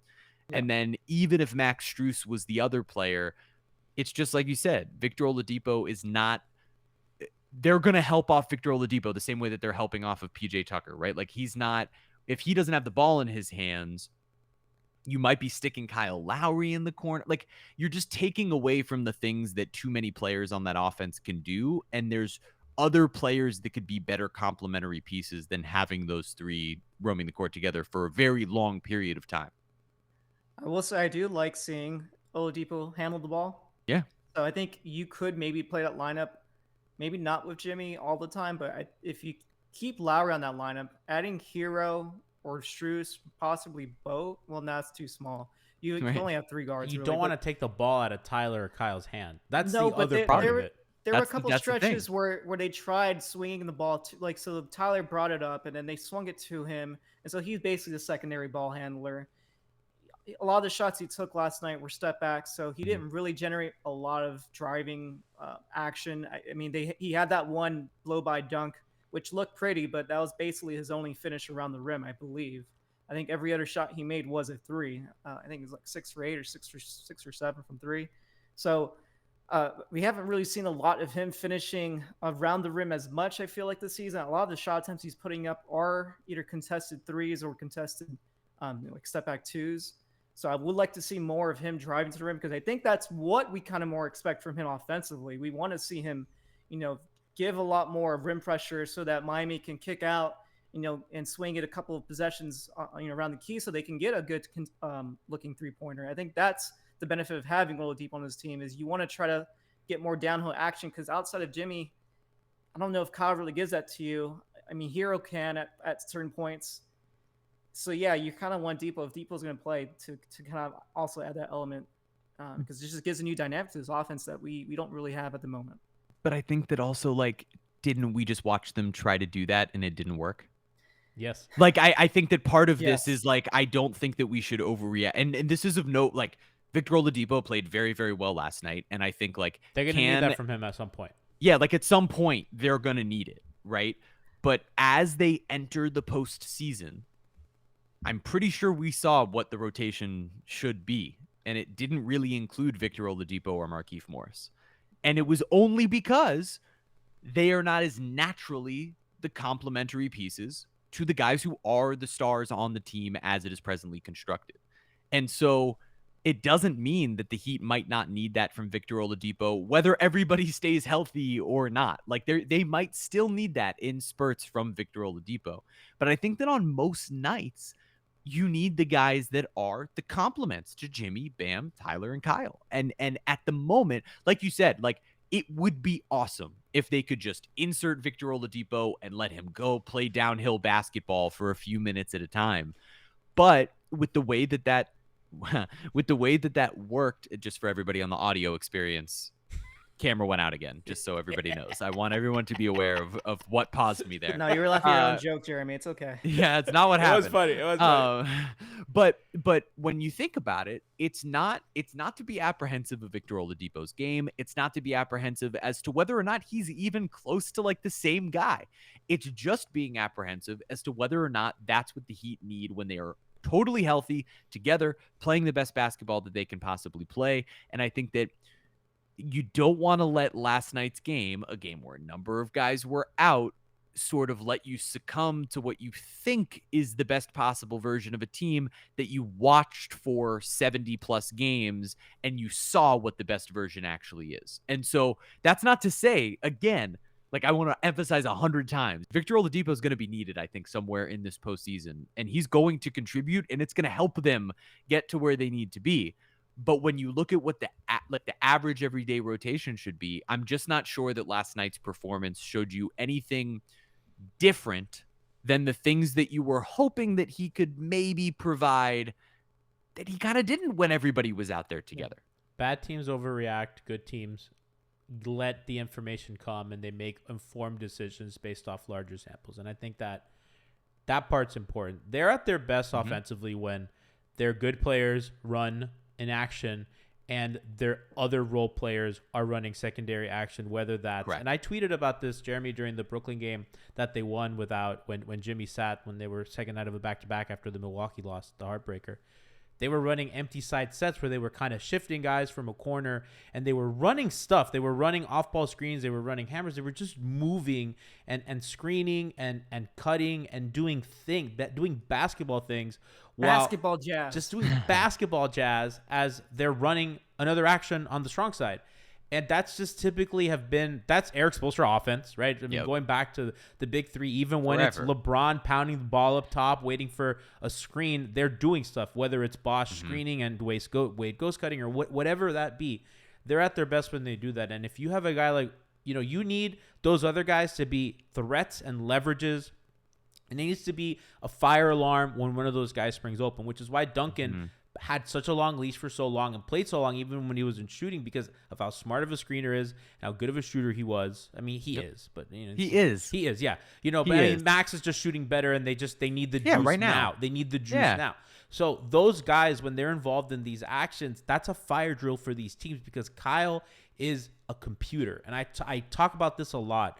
Yeah. And then even if Max Strus was the other player, it's just like you said, Victor Oladipo is not. They're going to help off Victor Oladipo the same way that they're helping off of PJ Tucker, right? Like, he's not, if he doesn't have the ball in his hands, you might be sticking Kyle Lowry in the corner. Like, you're just taking away from the things that too many players on that offense can do. And there's other players that could be better complementary pieces than having those three roaming the court together for a very long period of time. I will say I do like seeing Oladipo handle the ball. Yeah. So I think you could maybe play that lineup. Maybe not with Jimmy all the time, but if you keep Lowry on that lineup, adding Hero or Strus, possibly Bo, well, that's too small. You can only have three guards. You really, don't want to take the ball out of Tyler or Kyle's hand. That's no, the but other part of it. There were a couple of stretches where they tried swinging the ball to, like, so Tyler brought it up and then they swung it to him, and so he's basically the secondary ball handler. A lot of the shots he took last night were step backs, so he didn't really generate a lot of driving action. I mean, he had that one blow by dunk, which looked pretty, but that was basically his only finish around the rim, I believe. I think every other shot he made was a three. I think it was like 6 for 8 or 6 for 7 from three. So we haven't really seen a lot of him finishing around the rim as much, I feel like, this season. A lot of the shot attempts he's putting up are either contested threes or contested like step back twos. So I would like to see more of him driving to the rim, because I think that's what we kind of more expect from him offensively. We want to see him, give a lot more rim pressure so that Miami can kick out, and swing it a couple of possessions, around the key so they can get a good looking 3-pointer. I think that's the benefit of having Oladipo on his team, is you want to try to get more downhill action, because outside of Jimmy, I don't know if Kyle really gives that to you. I mean, Hero can at certain points. So yeah, you kind of want Depot, if Depot's going to play, to kind of also add that element, because it just gives a new dynamic to this offense that we don't really have at the moment. But I think that also, like, didn't we just watch them try to do that and it didn't work? Yes. Like, I think that part of this is, like, I don't think that we should overreact. And this is of note, like, Victor Oladipo played very, very well last night. And I think, like, they're going to need that from him at some point. Yeah, like, at some point, they're going to need it, right? But as they enter the postseason, I'm pretty sure we saw what the rotation should be, and it didn't really include Victor Oladipo or Markieff Morris. And it was only because they are not as naturally the complementary pieces to the guys who are the stars on the team as it is presently constructed. And so it doesn't mean that the Heat might not need that from Victor Oladipo, whether everybody stays healthy or not. Like, they might still need that in spurts from Victor Oladipo. But I think that on most nights, you need the guys that are the complements to Jimmy, Bam, Tyler, and Kyle. And at the moment, like you said, like, it would be awesome if they could just insert Victor Oladipo and let him go play downhill basketball for a few minutes at a time. But with the way that worked, just for everybody on the audio experience, camera went out again, just so everybody knows. I want everyone to be aware of what paused me there. No, you were laughing at your own joke, Jeremy. It's okay. Yeah, it's not what happened. It was funny. But when you think about it, it's not to be apprehensive of Victor Oladipo's game. It's not to be apprehensive as to whether or not he's even close to, like, the same guy. It's just being apprehensive as to whether or not that's what the Heat need when they are totally healthy together, playing the best basketball that they can possibly play. And I think that you don't want to let last night's game, a game where a number of guys were out, sort of let you succumb to what you think is the best possible version of a team that you watched for 70 plus games and you saw what the best version actually is. And so that's not to say, again, like I want to emphasize 100 times, Victor Oladipo is going to be needed, I think, somewhere in this postseason, and he's going to contribute, and it's going to help them get to where they need to be. But when you look at what the average everyday rotation should be, I'm just not sure that last night's performance showed you anything different than the things that you were hoping that he could maybe provide that he kind of didn't when everybody was out there together. Bad teams overreact. Good teams let the information come and they make informed decisions based off larger samples. And I think that part's important. They're at their best offensively when their good players run in action and their other role players are running secondary action, whether that's... Correct. And I tweeted about this, Jeremy, during the Brooklyn game that they won without... When Jimmy sat, when they were second night of a back-to-back after the Milwaukee loss, the heartbreaker. They were running empty side sets where they were kind of shifting guys from a corner, and they were running stuff. They were running off-ball screens. They were running hammers. They were just moving and screening and cutting and doing basketball things. Basketball jazz. Just doing basketball jazz as they're running another action on the strong side. And that's just typically that's Eric Spoelstra offense, right? I mean, going back to the big three, even when it's LeBron pounding the ball up top, waiting for a screen, they're doing stuff, whether it's Bosch screening and Wade ghost cutting or whatever that be. They're at their best when they do that. And if you have a guy like, you need those other guys to be threats and leverages. And there needs to be a fire alarm when one of those guys springs open, which is why Duncan had such a long leash for so long and played so long, even when he wasn't shooting, because of how smart of a screener is, and how good of a shooter he was. I mean, he is, but he is, yeah. But I mean, Max is just shooting better, and they need the juice right now. They need the juice now. So those guys, when they're involved in these actions, that's a fire drill for these teams because Kyle is a computer, and I talk about this a lot.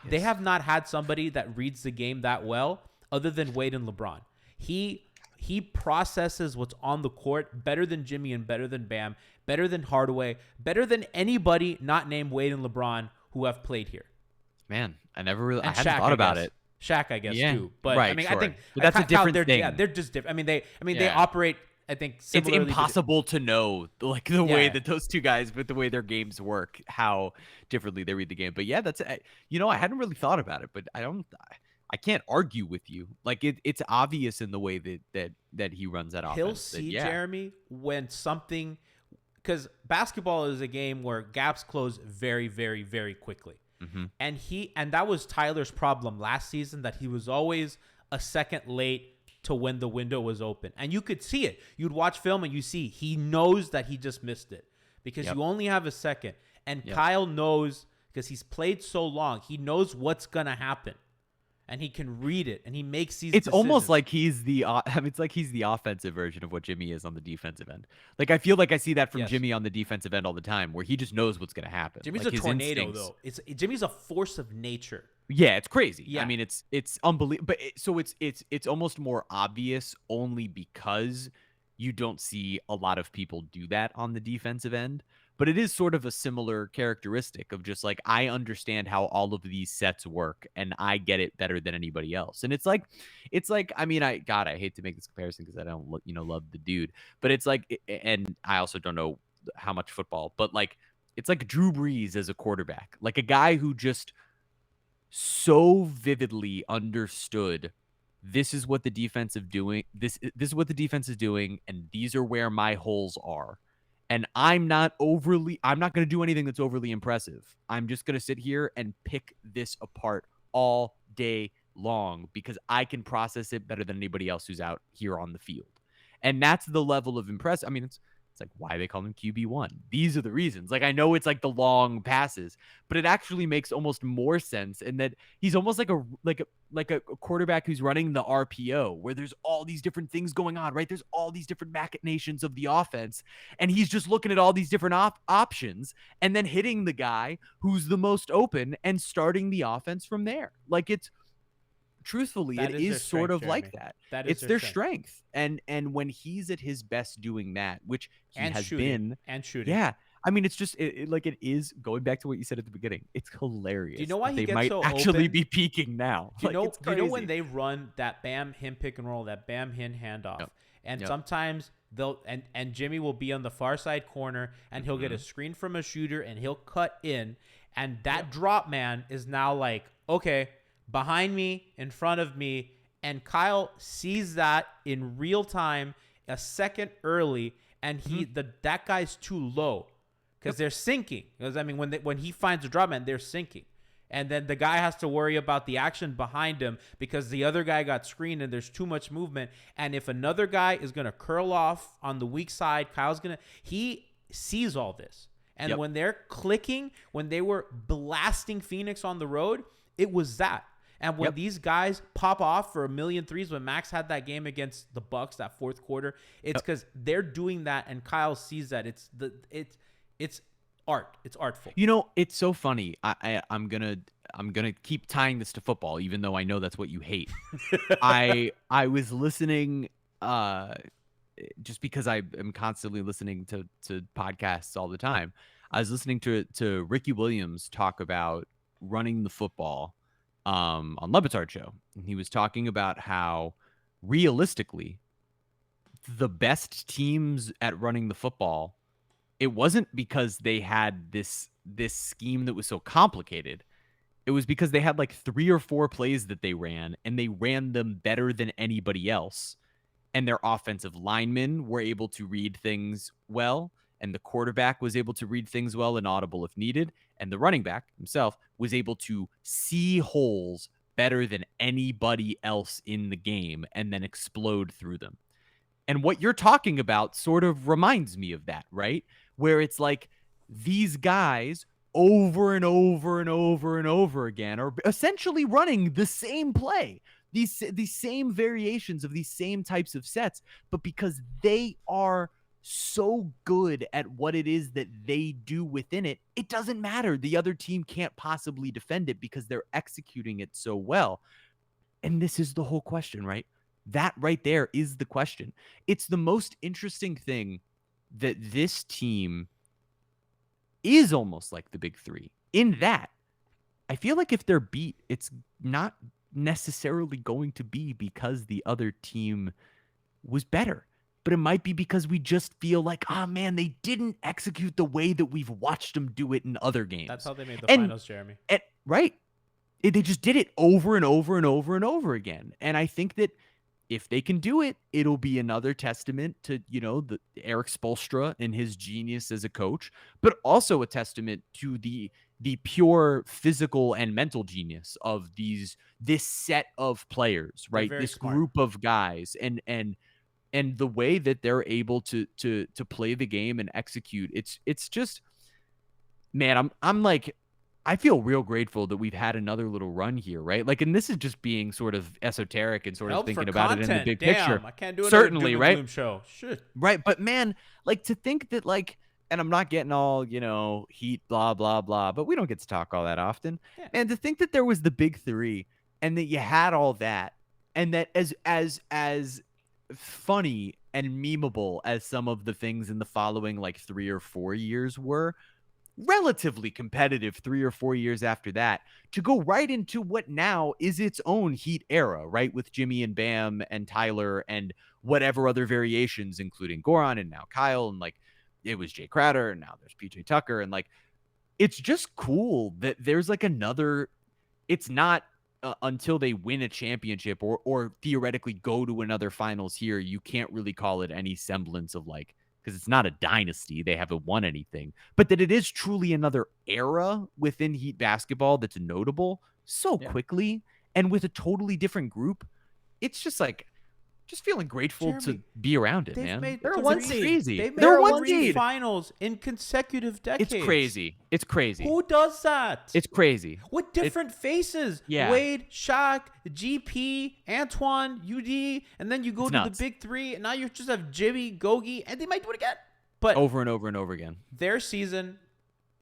They have not had somebody that reads the game that well, other than Wade and LeBron. He processes what's on the court better than Jimmy and better than Bam, better than Hardaway, better than anybody not named Wade and LeBron who have played here. Man, I hadn't Shaq, thought about it. Shaq, I guess, too. But right, I mean, sure. I think but that's a different thing. Yeah, they're just different. I mean, they operate. I think it's similarly, impossible to know the way that those two guys, with the way their games work, how differently they read the game. But yeah, that's I hadn't really thought about it, but I can't argue with you. Like it's obvious in the way that he runs that offense. He'll see, Jeremy, when something, because basketball is a game where gaps close very, very, very quickly. And that was Tyler's problem last season, that he was always a second late to when the window was open. And you could see it. You'd watch film and you see he knows that he just missed it because you only have a second. And Kyle knows, because he's played so long, he knows what's going to happen. And he can read it, and he makes these decisions. Almost like he's it's like he's the offensive version of what Jimmy is on the defensive end. Like I feel like I see that from Jimmy on the defensive end all the time, where he just knows what's going to happen. Jimmy's like a tornado, though. Jimmy's a force of nature. Yeah, it's crazy. Yeah. I mean, it's unbelievable. But it's almost more obvious only because you don't see a lot of people do that on the defensive end. But it is sort of a similar characteristic of just like, I understand how all of these sets work and I get it better than anybody else. And it's like, I mean, I hate to make this comparison because I don't, love the dude, but it's like, and I also don't know how much football, but like, it's like Drew Brees as a quarterback, like a guy who just so vividly understood this is what the defense is doing. This is what the defense is doing. And these are where my holes are. And I'm not going to do anything that's overly impressive. I'm just going to sit here and pick this apart all day long because I can process it better than anybody else who's out here on the field. And that's the level of impressive. I mean, it's like why they call him QB1. These are the reasons. Like, I know it's like the long passes, but it actually makes almost more sense in that he's almost like a quarterback who's running the RPO, where there's all these different things going on, right? There's all these different machinations of the offense, and he's just looking at all these different options and then hitting the guy who's the most open and starting the offense from there. Like, it's truthfully, it is sort of like that. It's their strength. And when he's at his best doing that, which he has been, and shooting. Yeah. I mean, it's just it is going back to what you said at the beginning. It's hilarious. Do you know why that he they gets might so actually open? be peaking now? Do you know? It's Do you know when crazy. they run that Bam him pick and roll, that Bam him handoff, Yep. and Yep. sometimes they'll and Jimmy will be on the far side corner, and he'll get a screen from a shooter, and he'll cut in, and that drop man is now like, okay, behind me, in front of me, and Kyle sees that in real time, a second early, and that guy's too low. Because they're sinking. Because I mean, when he finds a drop man, they're sinking, and then the guy has to worry about the action behind him because the other guy got screened and there's too much movement. And if another guy is gonna curl off on the weak side, he sees all this. And when they're clicking, when they were blasting Phoenix on the road, it was that. And when these guys pop off for 1,000,000 threes, when Max had that game against the Bucks that fourth quarter, it's because they're doing that, and Kyle sees that. It's art. It's artful. You know, it's so funny. I'm gonna keep tying this to football, even though I know that's what you hate. I was listening, just because I am constantly listening to podcasts all the time. I was listening to Ricky Williams talk about running the football on Levitard show, and he was talking about how realistically the best teams at running the football, it wasn't because they had this scheme that was so complicated. It was because they had like 3 or 4 plays that they ran, and they ran them better than anybody else. And their offensive linemen were able to read things well, and the quarterback was able to read things well and audible if needed, and the running back himself was able to see holes better than anybody else in the game and then explode through them. And what you're talking about sort of reminds me of that, right? Where it's like these guys over and over and over and over again are essentially running the same play, these same variations of these same types of sets, but because they are so good at what it is that they do within it, it doesn't matter. The other team can't possibly defend it because they're executing it so well. And this is the whole question, right? That right there is the question. It's the most interesting thing that this team is almost like the big three in that I feel like if they're beat, it's not necessarily going to be because the other team was better, but it might be because we just feel like, oh man, they didn't execute the way that we've watched them do it in other games. That's how they made the finals, Jeremy. Right. They just did it over and over and over and over again. And I think that if they can do it, it'll be another testament to, the Eric Spoelstra and his genius as a coach, but also a testament to the pure physical and mental genius of this set of players, right? This smart group of guys and the way that they're able to play the game and execute. It's just, man, I'm like, I feel real grateful that we've had another little run here, right? Like, and this is just being sort of esoteric and sort of thinking about it in the big picture. I can't do another Certainly, doom and right? gloom show. Shit. Right, but man, like to think that like, and I'm not getting all, heat, blah, blah, blah, but we don't get to talk all that often. Yeah. And to think that there was the big three and that you had all that, and that as funny and memeable as some of the things in the following like 3 or 4 years were, relatively competitive 3 or 4 years after that, to go right into what now is its own Heat era, right? With Jimmy and Bam and Tyler and whatever other variations, including Goran and now Kyle, and like it was Jay Crowder and now there's PJ Tucker, and like it's just cool that there's like another. It's not until they win a championship or theoretically go to another finals here, you can't really call it any semblance of like, because it's not a dynasty, they haven't won anything, but that it is truly another era within Heat basketball that's notable so quickly and with a totally different group. It's just like, just feeling grateful to be around it, man. They're a 1 seed. Crazy. They've They're a made 1 three seed. finals in consecutive decades. It's crazy. It's crazy. Who does that? It's crazy. With different faces. Yeah. Wade, Shaq, GP, Antoine, UD, and then you go It's to nuts. the big three, and now you just have Jimmy, Gogi, and they might do it again. But Over and over and over again. their season,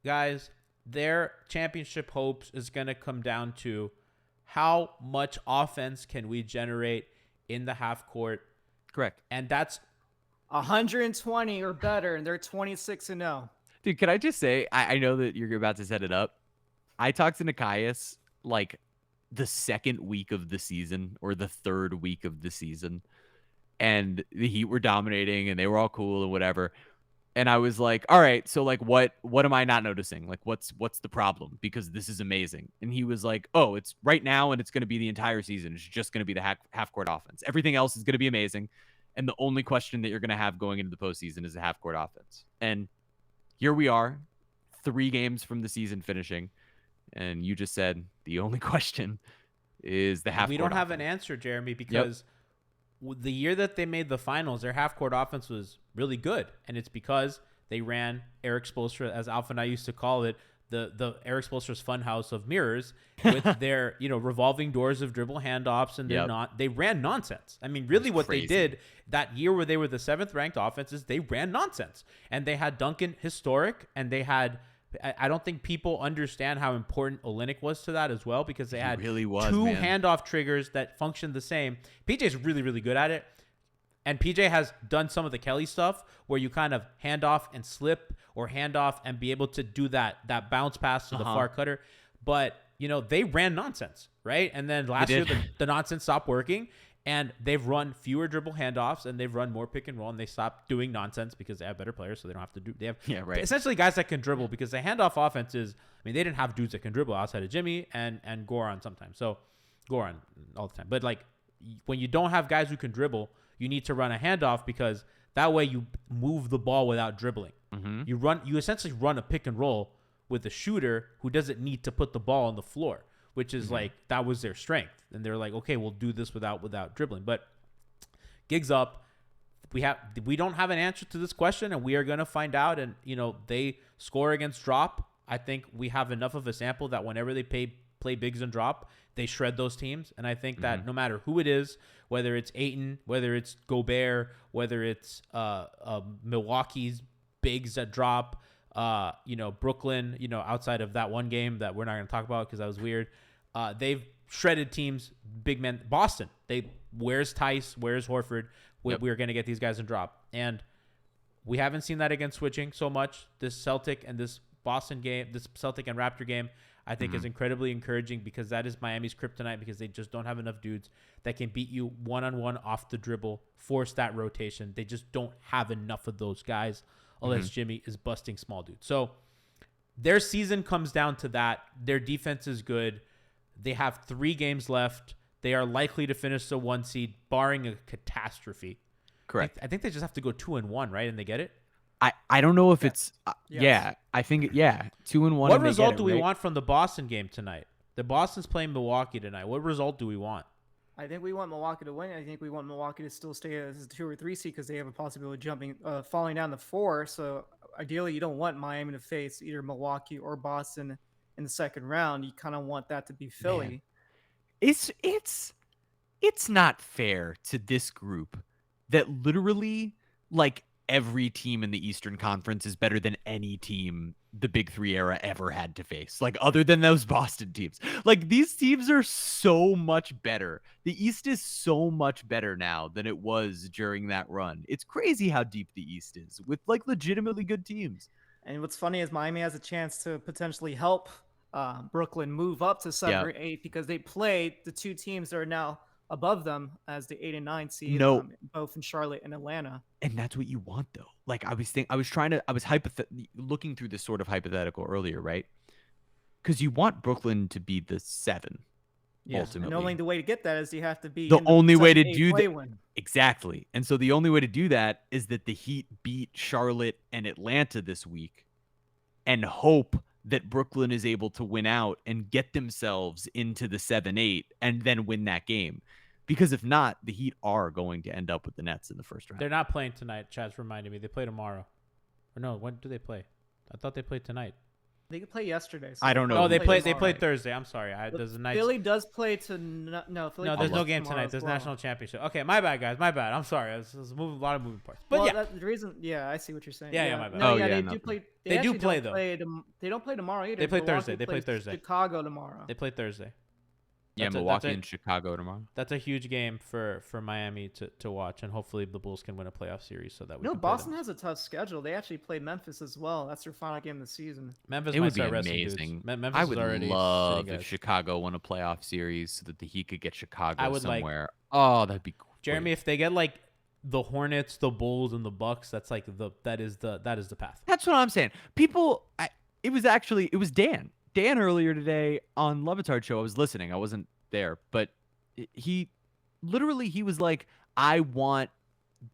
guys, their championship hopes is going to come down to how much offense can we generate in the half court. Correct. And that's 120 or better, and they're 26-0. Dude, can I just say, I know that you're about to set it up. I talked to Nikias like the second week of the season or the third week of the season, and the Heat were dominating and they were all cool and whatever. And I was like, all right, so like what am I not noticing? Like what's the problem? Because this is amazing. And he was like, oh, it's right now and it's going to be the entire season. It's just going to be the half court offense. Everything else is going to be amazing. And the only question that you're going to have going into the postseason is the half court offense. And here we are, 3 games from the season finishing. And you just said the only question is the half court. We don't have offense. an answer, Jeremy, because the year that they made the finals, their half court offense was really good, and it's because they ran Eric Spoelstra, as Alpha and I used to call it, the Eric Spoelstra's funhouse of mirrors, with their revolving doors of dribble handoffs, and they ran nonsense. I mean, really, what they did that year where they were the 7th ranked offense is they ran nonsense, and they had Duncan historic, and they had. I don't think people understand how important Olynyk was to that as well, because they had really was, 2 man. handoff triggers that functioned the same. PJ's really, really good at it. And PJ has done some of the Kelly stuff where you kind of hand off and slip, or hand off and be able to do that bounce pass to the far cutter. But, they ran nonsense, right? And then last year, the nonsense stopped working. And they've run fewer dribble handoffs, and they've run more pick and roll, and they stopped doing nonsense because they have better players, so they don't have to do. They have essentially guys that can dribble, because the handoff offense is. I mean, they didn't have dudes that can dribble outside of Jimmy and Goran sometimes. So Goran all the time, but like when you don't have guys who can dribble, you need to run a handoff, because that way you move the ball without dribbling. You essentially run a pick and roll with a shooter who doesn't need to put the ball on the floor, which is like, that was their strength. And they're like, okay, we'll do this without dribbling. But gigs up. We don't have an answer to this question, and we are going to find out. And, they score against drop. I think we have enough of a sample that whenever they play bigs and drop, they shred those teams. And I think that no matter who it is, whether it's Ayton, whether it's Gobert, whether it's Milwaukee's bigs that drop, Brooklyn, outside of that one game that we're not going to talk about because that was weird. They've shredded teams, big men. Boston, where's Tice? Where's Horford? We're going to get these guys in drop. And we haven't seen that against switching so much. This Celtic and this Boston game, this Celtic and Raptor game, I think is incredibly encouraging, because that is Miami's kryptonite, because they just don't have enough dudes that can beat you one-on-one off the dribble, force that rotation. They just don't have enough of those guys unless Jimmy is busting small dudes. So their season comes down to that. Their defense is good. They have 3 games left. They are likely to finish the 1 seed, barring a catastrophe. Correct. I think they just have to go 2-1, right? And they get it? I don't know if it's I think 2-1. What result do we want from the Boston game tonight? The Boston's playing Milwaukee tonight. What result do we want? I think we want Milwaukee to win. I think we want Milwaukee to still stay as a 2 or 3 seed, because they have a possibility of falling down to 4. So ideally, you don't want Miami to face either Milwaukee or Boston in the second round. You kind of want that to be Philly. Man. It's not fair to this group that literally, like, every team in the Eastern Conference is better than any team the Big 3 era ever had to face, like, other than those Boston teams. Like, these teams are so much better. The East is so much better now than it was during that run. It's crazy how deep the East is, with, like, legitimately good teams. And what's funny is Miami has a chance to potentially help Brooklyn move up to 7 or 8, because they played the 2 teams that are now above them as the 8 and 9 seed, both in Charlotte and Atlanta. And that's what you want, though. Like, I was looking through this sort of hypothetical earlier, right? Because you want Brooklyn to be the 7, ultimately. And only the way to get that is you have to be the only way to 7-8 do that. win. Exactly. And so the only way to do that is that the Heat beat Charlotte and Atlanta this week, and hope that Brooklyn is able to win out and get themselves into the 7-8 and then win that game. Because if not, the Heat are going to end up with the Nets in the first round. They're not playing tonight. Chad's reminded me. They play tomorrow. Or no, when do they play? I thought they played tonight. They could play yesterday. So I don't know. Oh, they played tomorrow. Thursday. I'm sorry. There's a night. Philly does play to no. Philly No, there's no plays game tomorrow tonight. as There's well. national championship. Okay, my bad, guys. My bad. I'm sorry. There's a lot of moving parts. But Well, the reason, I see what you're saying. Yeah, my bad. No, Oh, they no. do play. They do actually play, don't though. They don't play tomorrow either. They play Milwaukee Thursday. They play plays Thursday. Chicago tomorrow. they play Thursday. Yeah, That's a, Milwaukee and Chicago tomorrow. that's a huge game for Miami to watch, and hopefully the Bulls can win a playoff series so that we No, can play Boston them. has a tough schedule. They actually play Memphis as well. That's their final game of the season. Memphis It might would be start resting amazing. dudes. Memphis I is would already love sitting if guys. Chicago won a playoff series so that the Heat could get Chicago I would like- somewhere. Oh, that'd be cool. Jeremy, if they get like the Hornets, the Bulls, and the Bucks, that's like that is the path. That's what I'm saying. People, it was Dan. Dan earlier today on Levitard show. I was listening. I wasn't there, but he was like, I want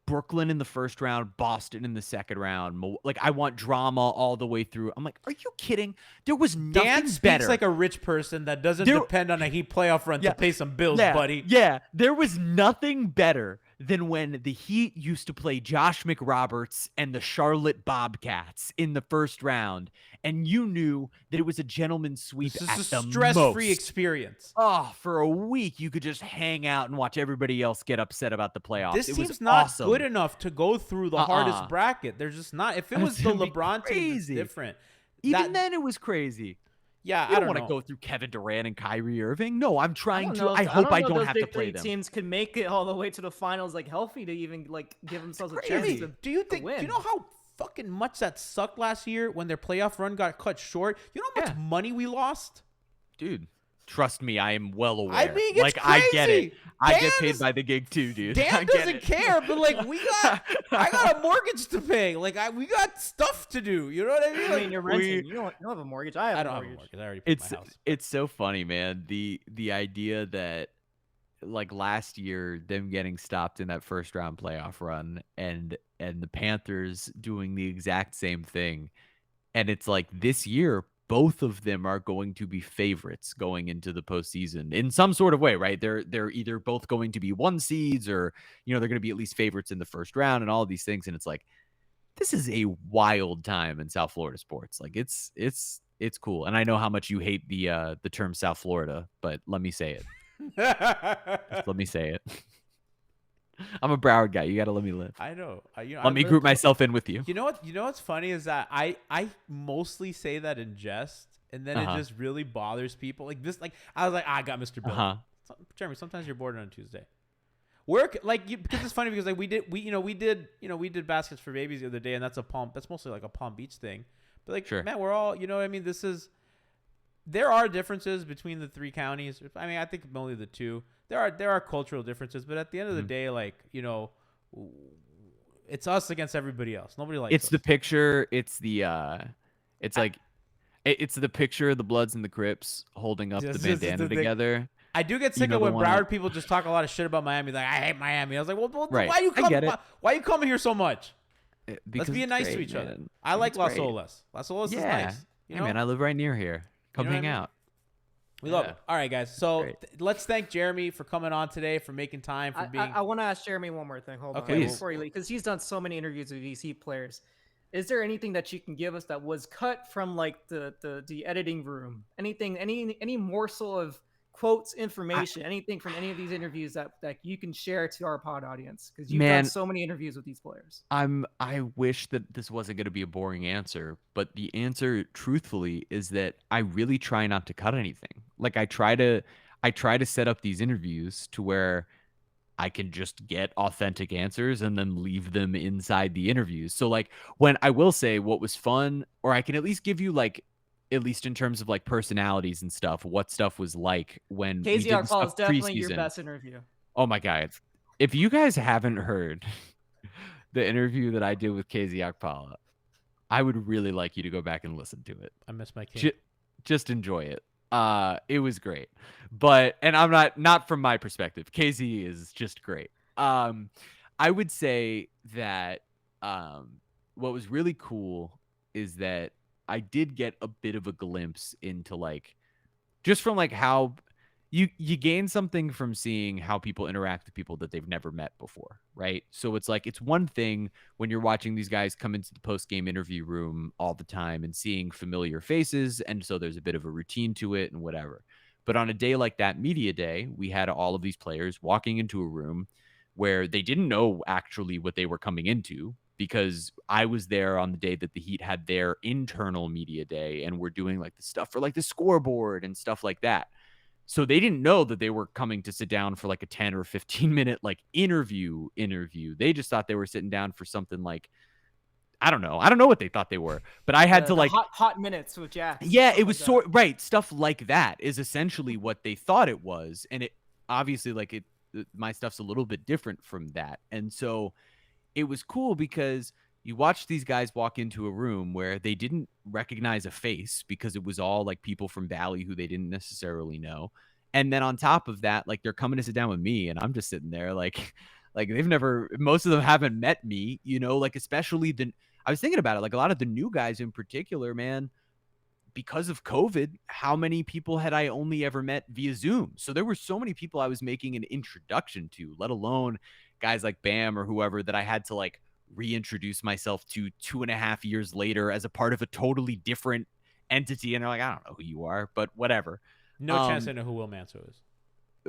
Brooklyn in the first round, Boston in the second round. Like, I want drama all the way through. I'm like, are you kidding? There was nothing Dan speaks better. like a rich person that doesn't depend on a Heat playoff run Yeah. to pay some bills, Yeah, buddy. Yeah, there was nothing better than when the Heat used to play Josh McRoberts and the Charlotte Bobcats in the first round, and you knew that it was a gentleman's sweep This at is the a stress-free most. experience. Oh, for a week you could just hang out and watch everybody else get upset about the playoffs. This it team's was not awesome. good enough to go through the hardest bracket. They're just not. If it was That's the gonna be LeBron team, it's crazy. different. Even then, it was crazy. Yeah, You I don't don't want to know. go through Kevin Durant and Kyrie Irving. No, I'm trying to. know I if- hope I know if don't those have to big play three them. teams can make it all the way to the finals like healthy to even like give themselves a chance Jimmy, to do you to think? Do win. you know how fucking much that sucked last year when their playoff run got cut short? You know how much Yeah. money we lost? Dude, trust me, I am well aware. I mean, it's like, I get it. crazy. I get Dan paid is- by the gig too, dude. I Dan get doesn't it. care, but like I got a mortgage to pay. Like we got stuff to do. You know what I mean? I Like, mean, you're renting. You don't have a mortgage. I I don't have mortgage. a mortgage. I already paid It's my house. it's so funny, man. The idea that like last year them getting stopped in that first round playoff run and the Panthers doing the exact same thing. And it's like this year both of them are going to be favorites going into the postseason in some sort of way, right? They're either both going to be one seeds or, they're going to be at least favorites in the first round and all of these things. And it's like, this is a wild time in South Florida sports. Like it's cool. And I know how much you hate the term South Florida, but let me say it. Just let me say it. I'm a Broward guy. You got to let me live. I know. Let me group myself in with you. You know what? You know what's funny is that I mostly say that in jest, and then it just really bothers people. Like this, like I was like, I got Mr. Bill. Jeremy, sometimes you're bored on a Tuesday. Work because it's funny because like we did baskets for babies the other day, and that's mostly like a Palm Beach thing. But like, Sure. man, we're all, you know what I mean? There are differences between the three counties. I mean, I think only the two. There are cultural differences, but at the end of the day, like, it's us against everybody else. Nobody likes It's us. the picture. It's the it's the picture of the Bloods and the Crips holding up the bandana together. I do get sick know of the when one Broward people just talk a lot of shit about Miami. Like, I hate Miami. I was like, well Right. why you I coming? get it. Why you coming here so much? Let's Because be it's nice great, to each other. man. I like It's Las great. Olas. Las Olas is Yeah. nice. You Hey, know? man, I live right near here. Come know what hang I mean? out. We love Yeah. it. All right, guys. So Great. let's thank Jeremy for coming on today, for making time, for being. I want to ask Jeremy one more thing. Hold Okay, on Please. before you leave, because he's done so many interviews with these Heat players. Is there anything that you can give us that was cut from like the editing room? Anything, any morsel of quotes, information, anything from any of these interviews that you can share to our pod audience? Because you've Man. done so many interviews with these players. I wish that this wasn't going to be a boring answer, but the answer truthfully is that I really try not to cut anything. Like I try to set up these interviews to where I can just get authentic answers and then leave them inside the interviews. So like when I will say what was fun, or I can at least give you like, at least in terms of like personalities and stuff, what stuff was like when we did the KZR Paul is stuff definitely your preseason. best interview. Oh my God. If you guys haven't heard the interview that I did with KZ Akpala, I would really like you to go back and listen to it. I miss my kid. Just enjoy it. It was great. And I'm not from my perspective. KZ is just great. I would say that what was really cool is that I did get a bit of a glimpse into like just from like how you gain something from seeing how people interact with people that they've never met before, right? So it's like it's one thing when you're watching these guys come into the post-game interview room all the time and seeing familiar faces, and so there's a bit of a routine to it and whatever. But on a day like that, media day, we had all of these players walking into a room where they didn't know actually what they were coming into, because I was there on the day that the Heat had their internal media day and we're doing like the stuff for like the scoreboard and stuff like that. So they didn't know that they were coming to sit down for like a 10 or 15 minute like interview. They just thought they were sitting down for something like, I don't know. I don't know what they thought they were, but I had to The like, hot minutes with Jack. yeah, it was right. Stuff like that is essentially what they thought it was. And it obviously like my stuff's a little bit different from that. And so it was cool because you watch these guys walk into a room where they didn't recognize a face because it was all like people from Bally who they didn't necessarily know. And then on top of that, like they're coming to sit down with me and I'm just sitting there like they've never, most of them haven't met me, you know, like especially I was thinking about it, like a lot of the new guys in particular, man, because of COVID, how many people had I only ever met via Zoom? So there were so many people I was making an introduction to, let alone guys like Bam or whoever that I had to like reintroduce myself to 2.5 years later as a part of a totally different entity. And they're like, I don't know who you are, but whatever. No chance they know who Will Manso is.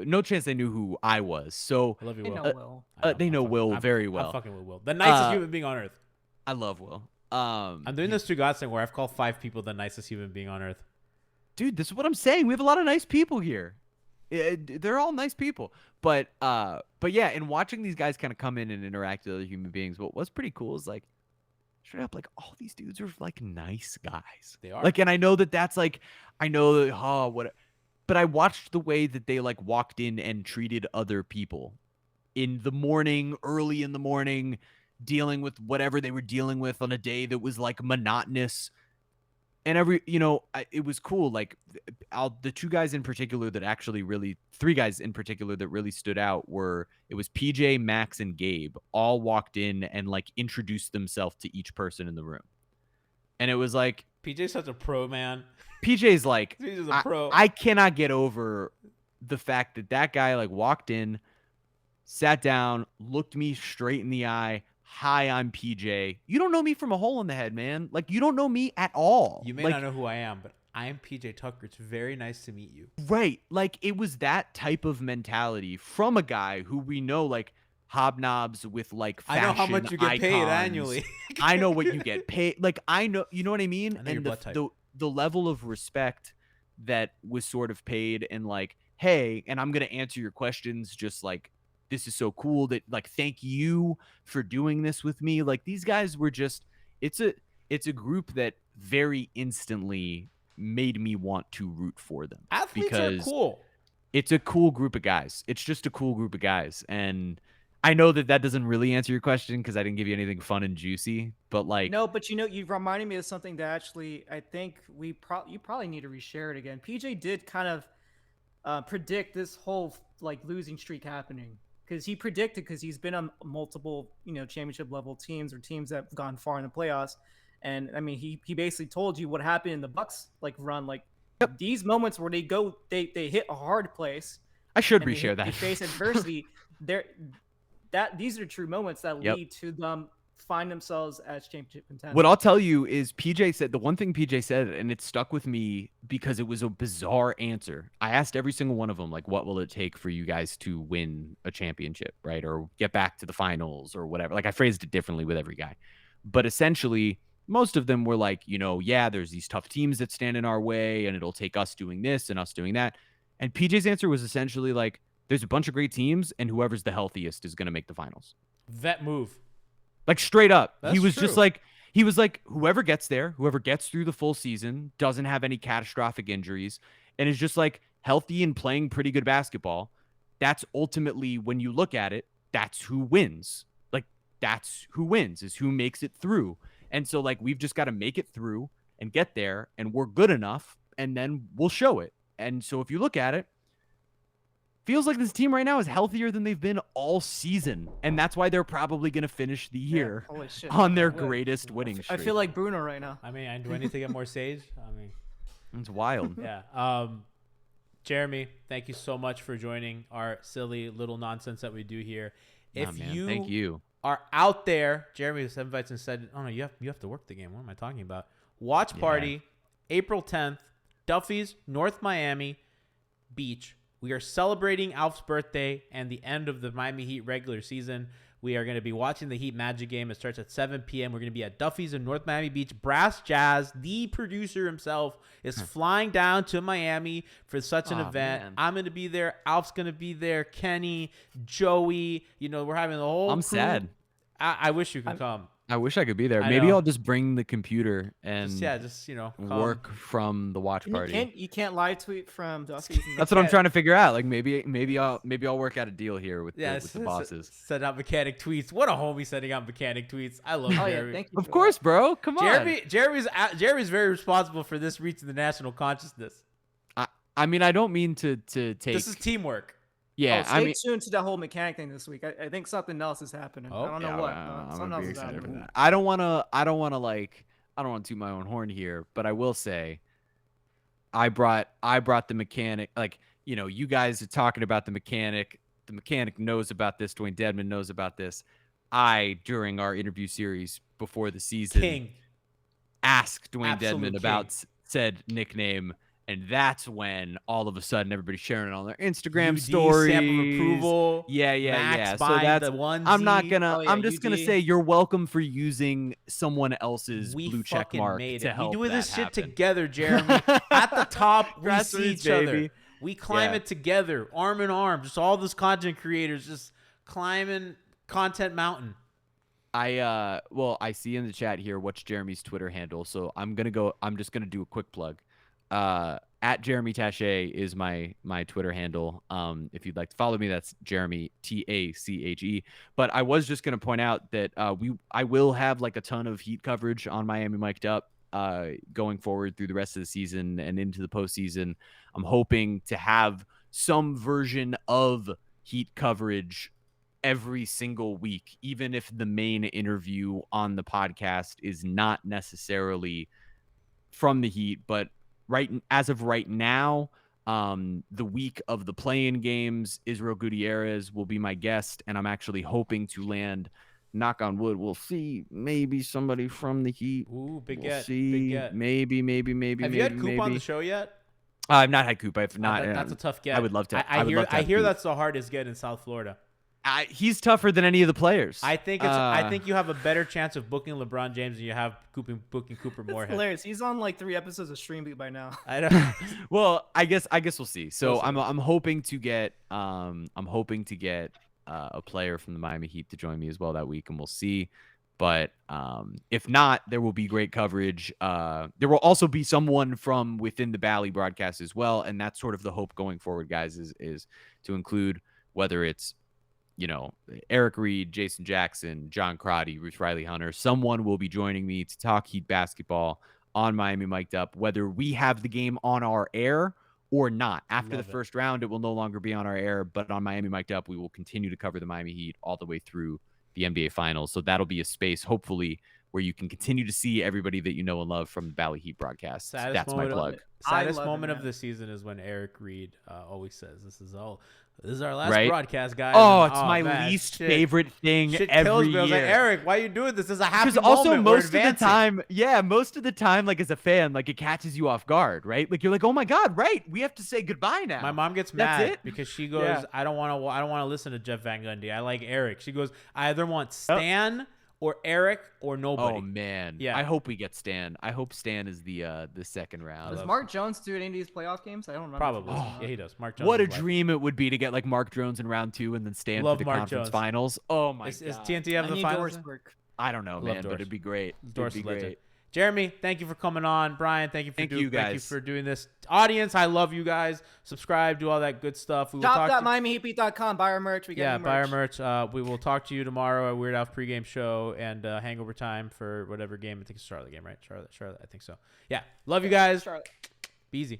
No chance they knew who I was. So I love you, They Will. know Will. they know Will very well. I'm fucking with Will. The nicest human being on earth. I love Will. I'm doing this to God thing where I've called 5 people the nicest human being on earth. Dude, this is what I'm saying. We have a lot of nice people here. They're all nice people. But yeah, and watching these guys kind of come in and interact with other human beings, what was pretty cool is like straight up like all these dudes are like nice guys. They are. Like, and I know that's like, I know that, but I watched the way that they like walked in and treated other people in the morning, early in the morning, dealing with whatever they were dealing with on a day that was like monotonous. And it was cool. Like the 2 guys in particular that actually really, 3 guys in particular that really stood out it was PJ, Max, and Gabe all walked in and like introduced themselves to each person in the room. And it was like, PJ's such a pro, man. PJ's like, PJ's a pro. I cannot get over the fact that guy like walked in, sat down, looked me straight in the eye. Hi, I'm PJ. You don't know me from a hole in the head, man. Like, you don't know me at all. You may like, not know who I am, but I am PJ Tucker. It's very nice to meet you. Right. Like, it was that type of mentality from a guy who we know, like, hobnobs with, like, fashion I know how much you get paid icons. annually. I know what you get paid. Like, I know, you know what I mean? I know your blood type. The level of respect that was sort of paid and, like, hey, and I'm going to answer your questions just, like, this is so cool that like, thank you for doing this with me. Like these guys were just, it's a group that very instantly made me want to root for them. Athletes are cool. It's a cool group of guys. It's just a cool group of guys. And I know that doesn't really answer your question because I didn't give you anything fun and juicy, but like, no, but you reminded me of something that actually, I think you probably need to reshare it again. PJ did kind of predict this whole like losing streak happening. Because he predicted, because he's been on multiple, championship level teams or teams that have gone far in the playoffs, and I mean, he basically told you what happened in the Bucks like run, like these moments where they hit a hard place. I should reshare that. They face adversity. These are true moments that lead to them find themselves as championship contenders. What I'll tell you is PJ said, the one thing PJ said, and it stuck with me because it was a bizarre answer. I asked every single one of them, like, what will it take for you guys to win a championship, right? Or get back to the finals or whatever. Like I phrased it differently with every guy. But essentially, most of them were like, yeah, there's these tough teams that stand in our way and it'll take us doing this and us doing that. And PJ's answer was essentially like, there's a bunch of great teams and whoever's the healthiest is going to make the finals. Vet move. Like straight up. That's he was true. just like, he was like, whoever gets there, whoever gets through the full season, doesn't have any catastrophic injuries, and is just like healthy and playing pretty good basketball. That's ultimately, when you look at it, that's who wins. Like that's who wins, is who makes it through. And so like, we've just got to make it through and get there, and we're good enough, and then we'll show it. And so if you look at it, feels like this team right now is healthier than they've been all season, and that's why they're probably going to finish the year holy shit. on their greatest winning I streak. feel like Bruno right now. I mean, do I need to get more sage? I mean, it's wild. yeah. Jeremy, thank you so much for joining our silly little nonsense that we do here. If man, thank you. are out there, Jeremy invites and said, "Oh no, you have to work the game." What am I talking about? Watch party, April 10th, Duffy's, North Miami Beach. We are celebrating Alf's birthday and the end of the Miami Heat regular season. We are going to be watching the Heat Magic game. It starts at 7 p.m. We're going to be at Duffy's in North Miami Beach. Brass Jazz, the producer himself, is flying down to Miami for such an event. Man. I'm going to be there. Alf's going to be there. Kenny, Joey. We're having the whole I'm crew. sad. I wish you could come. I wish I could be there. I Maybe know. I'll just bring the computer and Come. work from the watch party. You can't live tweet from Dusty's. That's what I'm trying to figure out. Like maybe I'll work out a deal here with the bosses. Send out mechanic tweets. What a homie sending out mechanic tweets. I love Oh yeah, Jeremy. thank you. Of for course, bro. Come on. Jeremy's very responsible for this reaching the national consciousness. I mean, I don't mean to take. This is teamwork. Yeah, that. Stay tuned to the whole mechanic thing this week. I think something else is happening. Oh, I don't know yeah, what. I'm Something gonna else be is excited for happening. that. I don't want to toot my own horn here, but I will say, I brought the mechanic. Like, you guys are talking about the mechanic. The mechanic knows about this. Dwayne Dedman knows about this. During our interview series before the season, King. asked Dwayne Absolute Dedman about said nickname. And that's when all of a sudden everybody's sharing it on their Instagram UD, stories. stamp of approval. Yeah. Max So buying that's the onesie. I'm not gonna. Oh, yeah, I'm just gonna UD. say you're welcome for using someone else's We blue check fucking mark made to it. help We doing that this shit happen. together, Jeremy. At the top, we see Grassroots, each other. baby. We climb Yeah. it together, arm in arm. Just all those content creators just climbing content mountain. I see in the chat here what's Jeremy's Twitter handle. So I'm just gonna do a quick plug. At Jeremy Tache is my Twitter handle. If you'd like to follow me, that's Jeremy Tache. But I was just gonna point out that I will have like a ton of Heat coverage on Miami Mic'd Up going forward through the rest of the season and into the postseason. I'm hoping to have some version of Heat coverage every single week, even if the main interview on the podcast is not necessarily from the Heat, but as of right now, the week of the play-in games, Israel Gutierrez will be my guest, and I'm actually hoping to land, knock on wood, we'll see, maybe somebody from the Heat. Ooh, big We'll get. see. Big get. Maybe. Have you had Coop on the show yet? I've not had Coop. I've not. That's a tough get. I would love to. I would love to I have hear Coop. that's the hardest get in South Florida. He's tougher than any of the players. I think you have a better chance of booking LeBron James than you have booking Cooper That's Moorhead. hilarious. He's on like 3 episodes of Stream Beat by now. I don't. Well, I guess we'll see. So We'll see. I'm hoping to get a player from the Miami Heat to join me as well that week, and we'll see. But if not, there will be great coverage. There will also be someone from within the Bally broadcast as well, and that's sort of the hope going forward, guys. Is to include whether it's Eric Reed, Jason Jackson, John Crotty, Ruth Riley Hunter. Someone will be joining me to talk Heat basketball on Miami Mic'd Up, whether we have the game on our air or not. After the first round, it will no longer be on our air, but on Miami Mic'd Up, we will continue to cover the Miami Heat all the way through the NBA Finals. So that'll be a space, hopefully, where you can continue to see everybody that you know and love from the Bally Heat broadcast. That's my plug. Saddest love it, moment of man. the season is when Eric Reed always says, "This is our last Right? broadcast, guys." Oh, And, it's my man, least shit. favorite thing Shit every kills me. year. I was like, Eric, why are you doing this? This is a happy Because moment. also We're most of the advancing. time, most of the time, like as a fan, like it catches you off guard, right? Like you're like, oh my god, right? We have to say goodbye now. My mom gets That's mad it? because she goes, Yeah. I don't want to listen to Jeff Van Gundy. I like Eric. She goes, I either want Stan or Eric or nobody. Oh man, Yeah. I hope we get Stan. I hope Stan is the second round. Does Mark Jones do any of these playoff games? I don't remember. Probably. if he does or not. Yeah, he does. Mark Jones. What a is like- dream it would be to get like Mark Jones in round 2 and then Stan Love for the Mark conference Jones. finals. Oh my Is god, TNT have I the need finals? Doris work. I don't know, Love man, but Doris. it'd be great. Doris It'd is be legend. great. Jeremy, thank you for coming on. Brian, thank you for Thank you, Thank you guys. for doing this. Audience, I love you guys. Subscribe, do all that good stuff. We will talk to Shop.miamiheatbeat.com. Buy our merch. We get new buy our merch. merch. We will talk to you tomorrow at Weird Alf pregame show and Hangover Time for whatever game. I think it's Charlotte game, right? Charlotte. I think so. Yeah. Love you guys. Charlotte. Be easy.